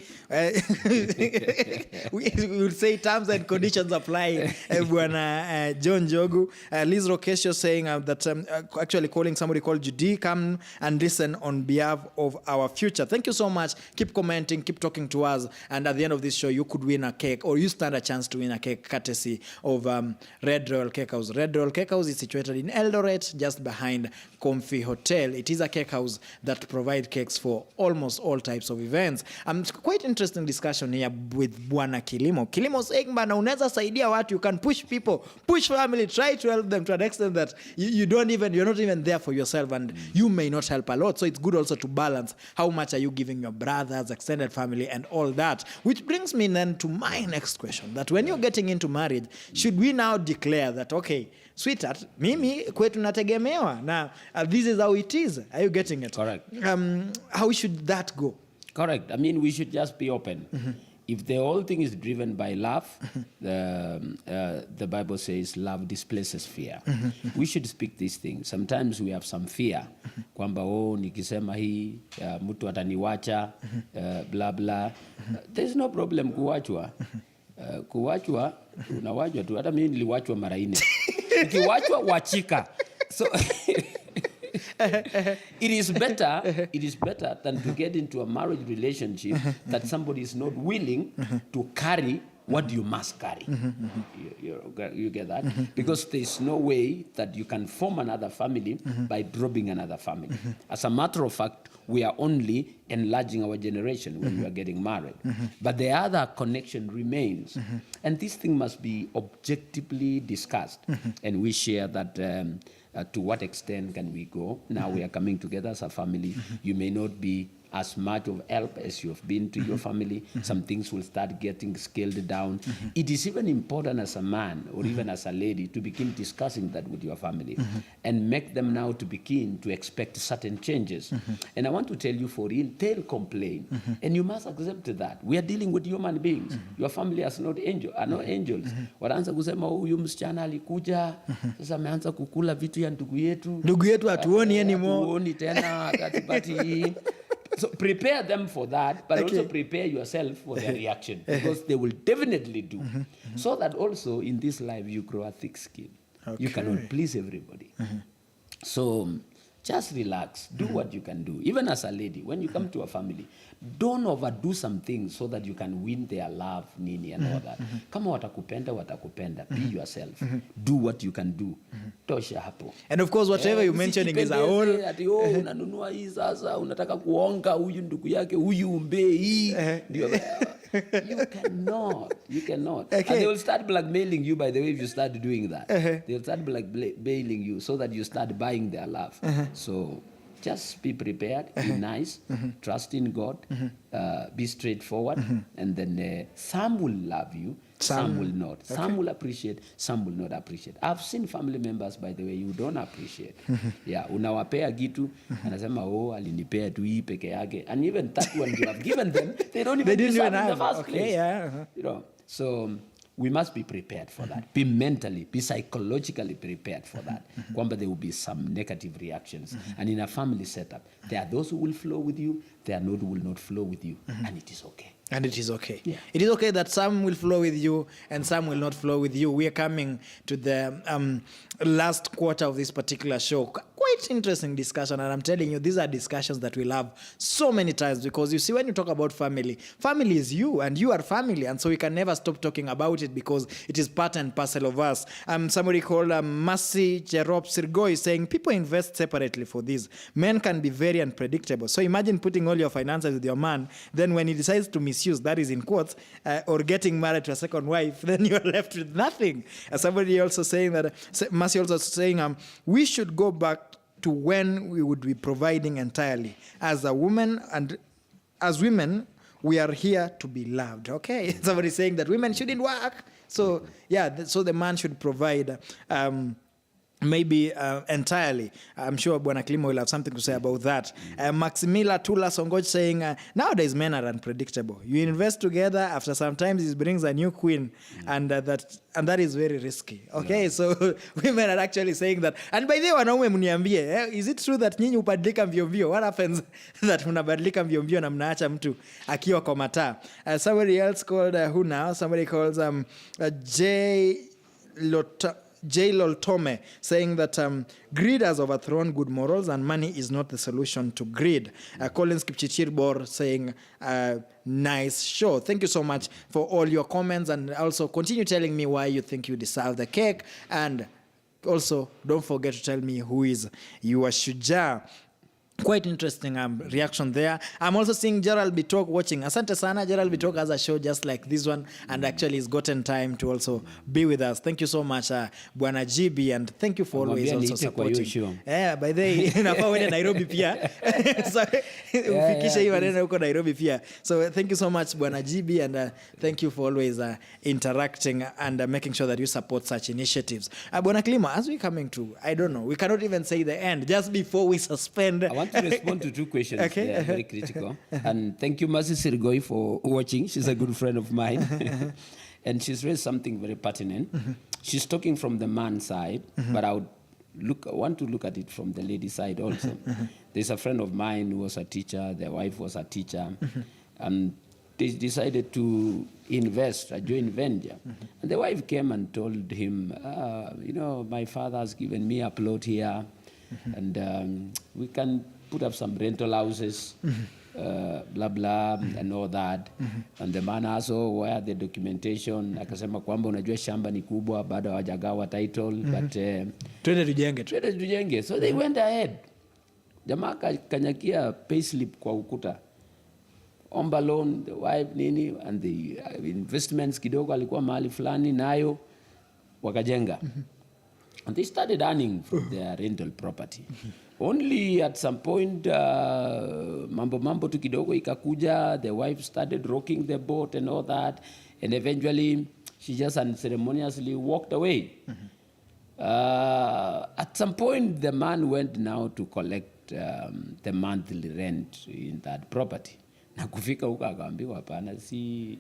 We will say terms and conditions apply. Bwana John Jogu. Liz Rokesho saying that actually calling somebody called Judy, come and listen on behalf of our future. Thank you so much. Keep commenting, keep talking to us, and at the end of this show, you could win a cake, or you stand a chance to win a cake courtesy of Red Royal Cake House. Red Royal Cake House is situated in Eldoret, just behind Comfy Hotel. It is a cake house that provides cakes for almost all types of events. Quite interesting discussion here with Bwana Kilimo. Kilimo saying, bana, unaweza saidia watu, you can push people, push family, try to help them to an extent that you're not even there for yourself, and you may not help a lot. So it's good also to balance how much are you giving your brothers, extended family, and all that. Which brings me then to my next question, that when you're getting into marriage, should we now declare that, okay, sweetheart, mimi kwetu nategemewa, na this is how it is. Are you getting it?
Correct.
How should that go?
Correct. I mean, we should just be open. If the whole thing is driven by love, the Bible says love displaces fear. We should speak these things. Sometimes we have some fear. Kwamba, nikisema hii, mtu ataniwacha, blah, blah. There's no problem kuwachwa. Kuwachwa, unawachwa tu. Hata mimi niliwachwa mara 4. Ukiwachwa, wachika. So it is better than to get into a marriage relationship that somebody is not willing to carry what you must carry. You get that? Because there's no way that you can form another family by dropping another family. As a matter of fact, we are only enlarging our generation when we are getting married. But the other connection remains. And this thing must be objectively discussed. And we share that to what extent can we go. Now we are coming together as a family. You may not be as much of help as you have been to your family. Some things will start getting scaled down. It is even important as a man or even as a lady to begin discussing that with your family and make them now to begin to expect certain changes. And I want to tell you, for real, they'll complain. And you must accept that. We are dealing with human beings. Your family are not angels. Wanaanza kusema huyu msichana alikuja, sasa ameanza kukula vitu ya ndugu yetu.
Ndugu yetu hatuoni anymore.
Hatuoni tena katipati. So prepare them for that, but also prepare yourself for their reaction, because they will definitely do. So that also in this life you grow a thick skin. You cannot please everybody. So just relax, do what you can do. Even as a lady, when you come to a family, don't overdo some things so that you can win their love, nini, and all that. Kama watakupenda, be yourself. Do what you can do. Tosha hapo.
And of course, whatever you're mentioning is our own.
Ati unanunua hii sasa, unataka kuonga huyu ndugu yake, huyu umbe hii. You cannot. Okay. And they will start blackmailing you, by the way, if you start doing that. They'll start blackmailing you so that you start buying their love. So just be prepared, be nice, trust in God, be straightforward, and then some will love you, some will not. Okay. Some will appreciate, some will not appreciate. I've seen family members, by the way, you don't appreciate. Yeah, unawapea gitu, anasema, alinipea tu hii peke yake. And even that one you have given them, they don't even deserve in the first place.
Yeah.
You know, so we must be prepared for that. Be mentally, be psychologically prepared for that. Kwamba there will be some negative reactions. And in a family setup, there are those who will flow with you, there are those who will not flow with you. And it is okay.
And it is okay.
Yeah.
It is okay that some will flow with you and some will not flow with you. We are coming to the last quarter of this particular show. Quite interesting discussion, and I'm telling you, these are discussions that we'll have so many times, because you see, when you talk about family, family is you and you are family, and so we can never stop talking about it because it is part and parcel of us. Somebody called Mercy Jerop Sirgo is saying, people invest separately for this. Men can be very unpredictable. So imagine putting all your finances with your man, then when he decides to misuse, that is in quotes, or getting married to a second wife, then you're left with nothing. Somebody also saying that, Mercy also saying, we should go back to when we would be providing entirely. As a woman and as women, we are here to be loved. Okay, somebody saying that women shouldn't work. So yeah, so the man should provide. Maybe entirely. I'm sure Bwana Kilimo will have something to say about that. Maximila Tula Songoj saying, nowadays men are unpredictable. You invest together, after sometimes it brings a new queen, and that is very risky. Okay, so women are actually saying that. And by the way, wanaume mniambie, is it true that nyinyi ubadilika mbio? What happens that mnabadilika mbio na mnaacha mtu akiwa kwa mataa? Somebody else called, who now? Somebody calls J. Loltome saying that greed has overthrown good morals and money is not the solution to greed. Collins Kipchichirbor saying, nice show. Thank you so much for all your comments, and also continue telling me why you think you deserve the cake. And also, don't forget to tell me who is your Shujaa. Quite interesting reaction there. I'm also seeing Gerald Bitok watching. Asante sana. Gerald Bitok has a show just like this one, and actually he's gotten time to also be with us. Thank you so much, Bwana GB, and thank you for always also supporting. Yeah, by the way, nafaa uende Nairobi pia. So ufikishe hii maneno huko Nairobi pia. So thank you so much, Bwana GB, and thank you for always interacting and making sure that you support such initiatives. Bwana Kilimo, as we're coming to, I don't know, we cannot even say the end, just before we suspend.
I want to respond to two questions. Okay. They are very critical. And thank you, Mercy Sirgoi, for watching. She's a good friend of mine. And she's raised something very pertinent. She's talking from the man's side, but I want to look at it from the lady side also. There's a friend of mine who was a teacher. Their wife was a teacher. And they decided to invest, a joint venture. And the wife came and told him, my father has given me a plot here. And we can put up some rental houses, blah, blah, and all that. And the man asked, where the documentation? Akasema kwamba unajua shamba ni kubwa, bado hawajagawa title, but
twende tujenge.
So they went ahead. Jamaa kanyakia payslip kwa ukuta. Omba loan, the wife, nini, and the investments kidogo alikuwa mahali fulani, nayo wakajenga. And they started earning from their rental property. Only at some point, mambo tu kidogo ikakuja, the wife started rocking the boat and all that, and eventually she just unceremoniously walked away. At some point, the man went now to collect the monthly rent in that property. Na kufika huko akaambiwa hapana, si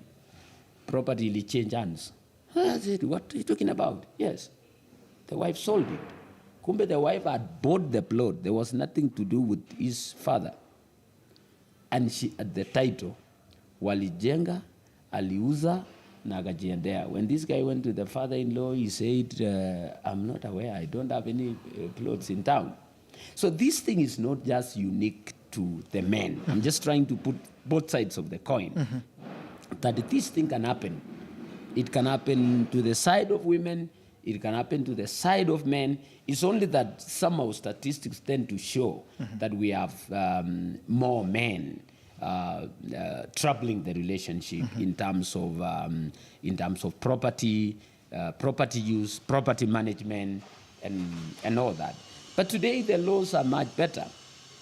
property ili change hands. I said, what are you talking about? Yes. The wife sold it. Kumbe the wife had bought the plot. There was nothing to do with his father. And she, at the title, walijenga, aliuza, na akajiendea. When this guy went to the father-in-law, he said, I'm not aware. I don't have any plots in town. So this thing is not just unique to the men. I'm just trying to put both sides of the coin. That this thing can happen. It can happen to the side of women. It can happen to the side of men. It's only that somehow statistics tend to show that we have more men troubling the relationship in terms of property, property use, property management, and all that. But today the laws are much better.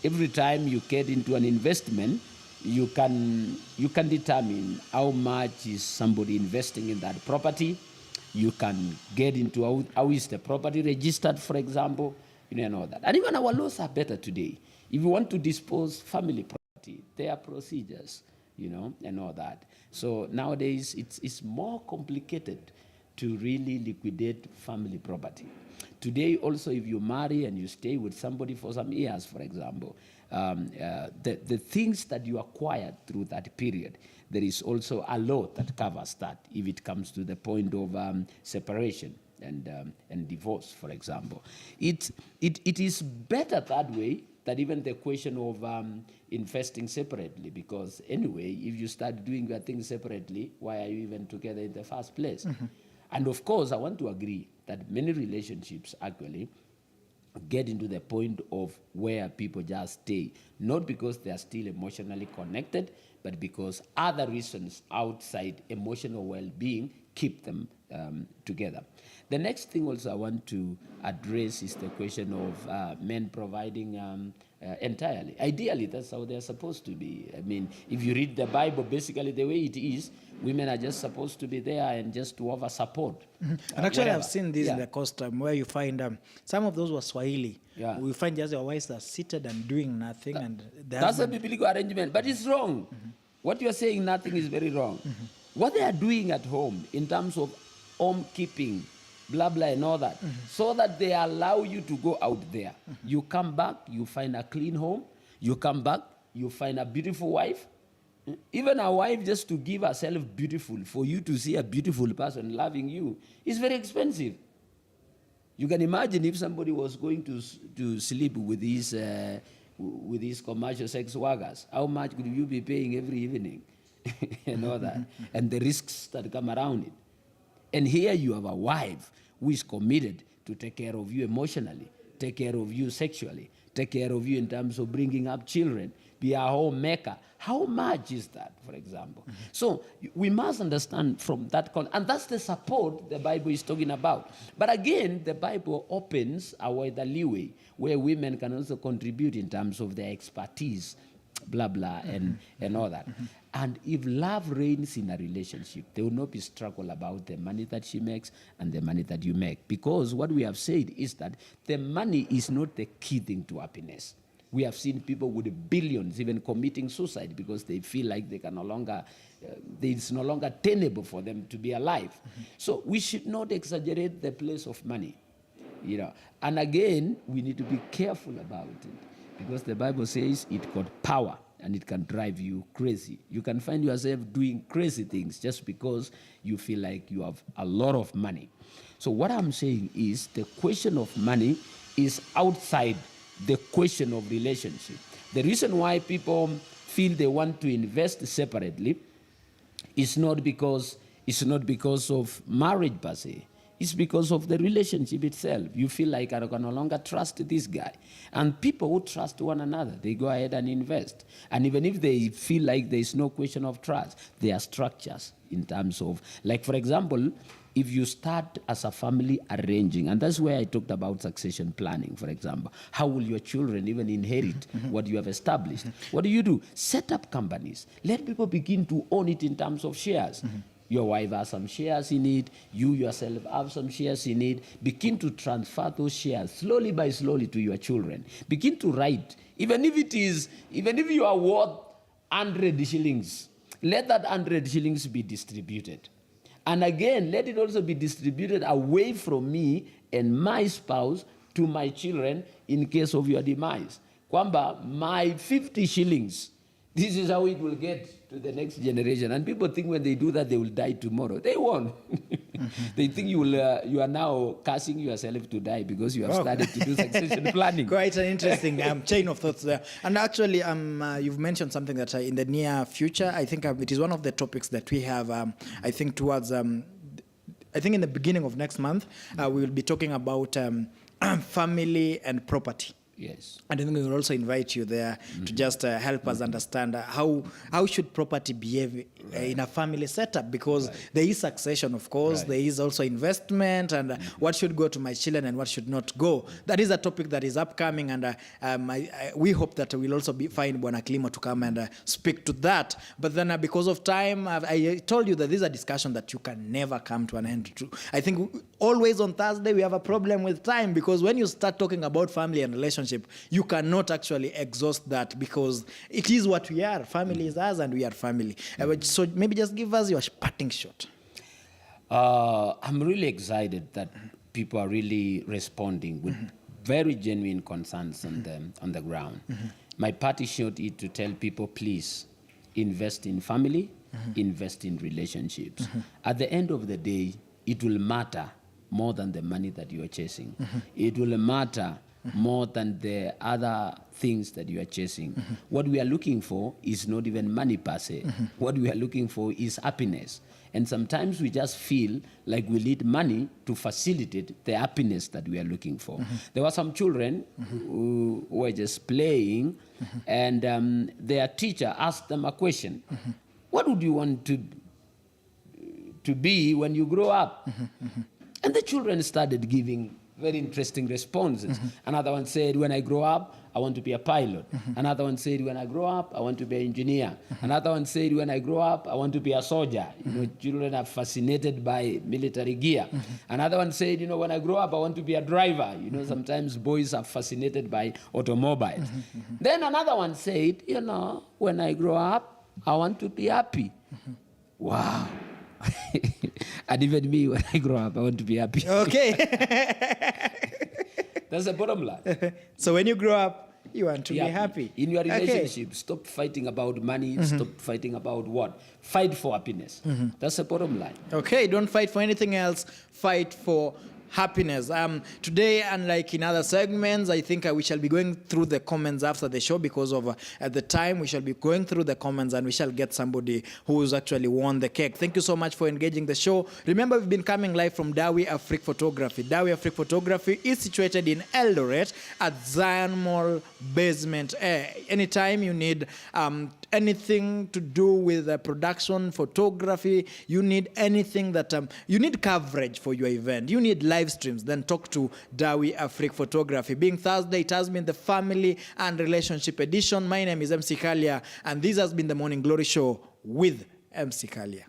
Every time you get into an investment, you can determine how much is somebody investing in that property. You can get into how is the property registered, for example, and all that. And even our laws are better today. If you want to dispose family property, there are procedures, and all that. So nowadays, it's more complicated to really liquidate family property. Today, also, if you marry and you stay with somebody for some years, for example, the things that you acquired through that period, there is also a law that covers that if it comes to the point of separation and divorce, for example. It is better that way than even the question of investing separately, because anyway, if you start doing your things separately, why are you even together in the first place? And of course, I want to agree that many relationships actually get into the point of where people just stay, not because they are still emotionally connected, but because other reasons outside emotional well-being keep them together. The next thing also I want to address is the question of men providing entirely. Ideally, that's how they're supposed to be. I mean, if you read the Bible, basically the way it is, women are just supposed to be there and just to offer support.
And actually, whatever. I've seen this in the coast where you find some of those were Swahili. Yeah. We find just their wives are seated and doing nothing. And
that's a biblical arrangement, but it's wrong. What you're saying, nothing, is very wrong. What they are doing at home in terms of home keeping, blah, blah, and all that, so that they allow you to go out there. You come back, you find a clean home. You come back, you find a beautiful wife. Even a wife, just to give herself beautiful, for you to see a beautiful person loving you, is very expensive. You can imagine if somebody was going to sleep with these commercial sex workers, how much could you be paying every evening? And all that. And the risks that come around it. And here you have a wife who is committed to take care of you emotionally, take care of you sexually, take care of you in terms of bringing up children, be a homemaker. How much is that, for example? So we must understand from that, and that's the support the Bible is talking about. But again, the Bible opens a wider leeway where women can also contribute in terms of their expertise, blah, blah, and all that. And if love reigns in a relationship, there will not be struggle about the money that she makes and the money that you make. Because what we have said is that the money is not the key thing to happiness. We have seen people with billions even committing suicide because they feel like they can no longer, it's no longer tenable for them to be alive. So we should not exaggerate the place of money, you know. And again, we need to be careful about it because the Bible says it got power and it can drive you crazy. You can find yourself doing crazy things just because you feel like you have a lot of money. So what I'm saying is the question of money is outside the question of relationship. The reason why people feel they want to invest separately is not because of marriage per se. It's because of the relationship itself. You feel like I can no longer trust this guy. And people who trust one another, they go ahead and invest. And even if they feel like there is no question of trust, there are structures in terms of, like for example, if you start as a family arranging, and that's where I talked about succession planning, for example. How will your children even inherit what you have established? What do? Set up companies. Let people begin to own it in terms of shares. Your wife has some shares in it. You yourself have some shares in it. Begin to transfer those shares slowly by slowly to your children. Begin to write. Even if you are worth 100 shillings, let that 100 shillings be distributed. And again, let it also be distributed away from me and my spouse to my children in case of your demise. Kwamba, my 50 shillings, this is how it will get to the next generation. And people think when they do that, they will die tomorrow. They won't. They think you are now cursing yourself to die because you have started to do succession planning.
Quite an interesting chain of thoughts there. And actually, you've mentioned something that in the near future, I think it is one of the topics that we have, I think towards, I think in the beginning of next month, we will be talking about family and property.
Yes.
And I think we will also invite you there to just help us understand how should property behave in a family setup, because there is succession, of course, there is also investment, and what should go to my children and what should not go. That is a topic that is upcoming, and we hope that we'll also find Bwana KILIMO to come and speak to that. But then because of time, I told you that this is a discussion that you can never come to an end to. I think always on Thursday we have a problem with time, because when you start talking about family and relationship, you cannot actually exhaust that, because it is what we are. Family is us and we are family. So maybe just give us your parting shot.
I'm really excited that people are really responding with very genuine concerns on the ground. My parting shot is to tell people, please invest in family, invest in relationships. At the end of the day, it will matter more than the money that you are chasing. It will matter more than the other things that you are chasing. What we are looking for is not even money per se. What we are looking for is happiness. And sometimes we just feel like we need money to facilitate the happiness that we are looking for. There were some children who were just playing, and their teacher asked them a question. What would you want to be when you grow up? And the children started giving very interesting responses. Another one said, when I grow up, I want to be a pilot. Another one said, when I grow up, I want to be an engineer. Another one said, when I grow up, I want to be a soldier. You know, children are fascinated by military gear. Another one said, you know, when I grow up, I want to be a driver. You know, sometimes boys are fascinated by automobiles. Then another one said, you know, when I grow up, I want to be happy. Wow. And even me, when I grow up, I want to be happy.
Okay.
That's the bottom line.
So when you grow up, you want to be happy.
In your relationship, stop fighting about money, stop fighting about what? Fight for happiness. That's the bottom line.
Okay, don't fight for anything else. Fight for happiness. Today, unlike in other segments, I think we shall be going through the comments after the show because of at the time we shall be going through the comments and we shall get somebody who's actually won the cake. Thank you so much for engaging the show. Remember, we've been coming live from Dawi Afrik Photography. Dawi Afrik Photography is situated in Eldoret at Zion Mall basement A. Anytime you need anything to do with production, photography, you need anything that you need coverage for your event, you need live streams, then talk to Dawi Afrik Photography. Being Thursday, it has been the family and relationship edition. My name is MC Kalia, and this has been the Morning Glory Show with MC Kalia.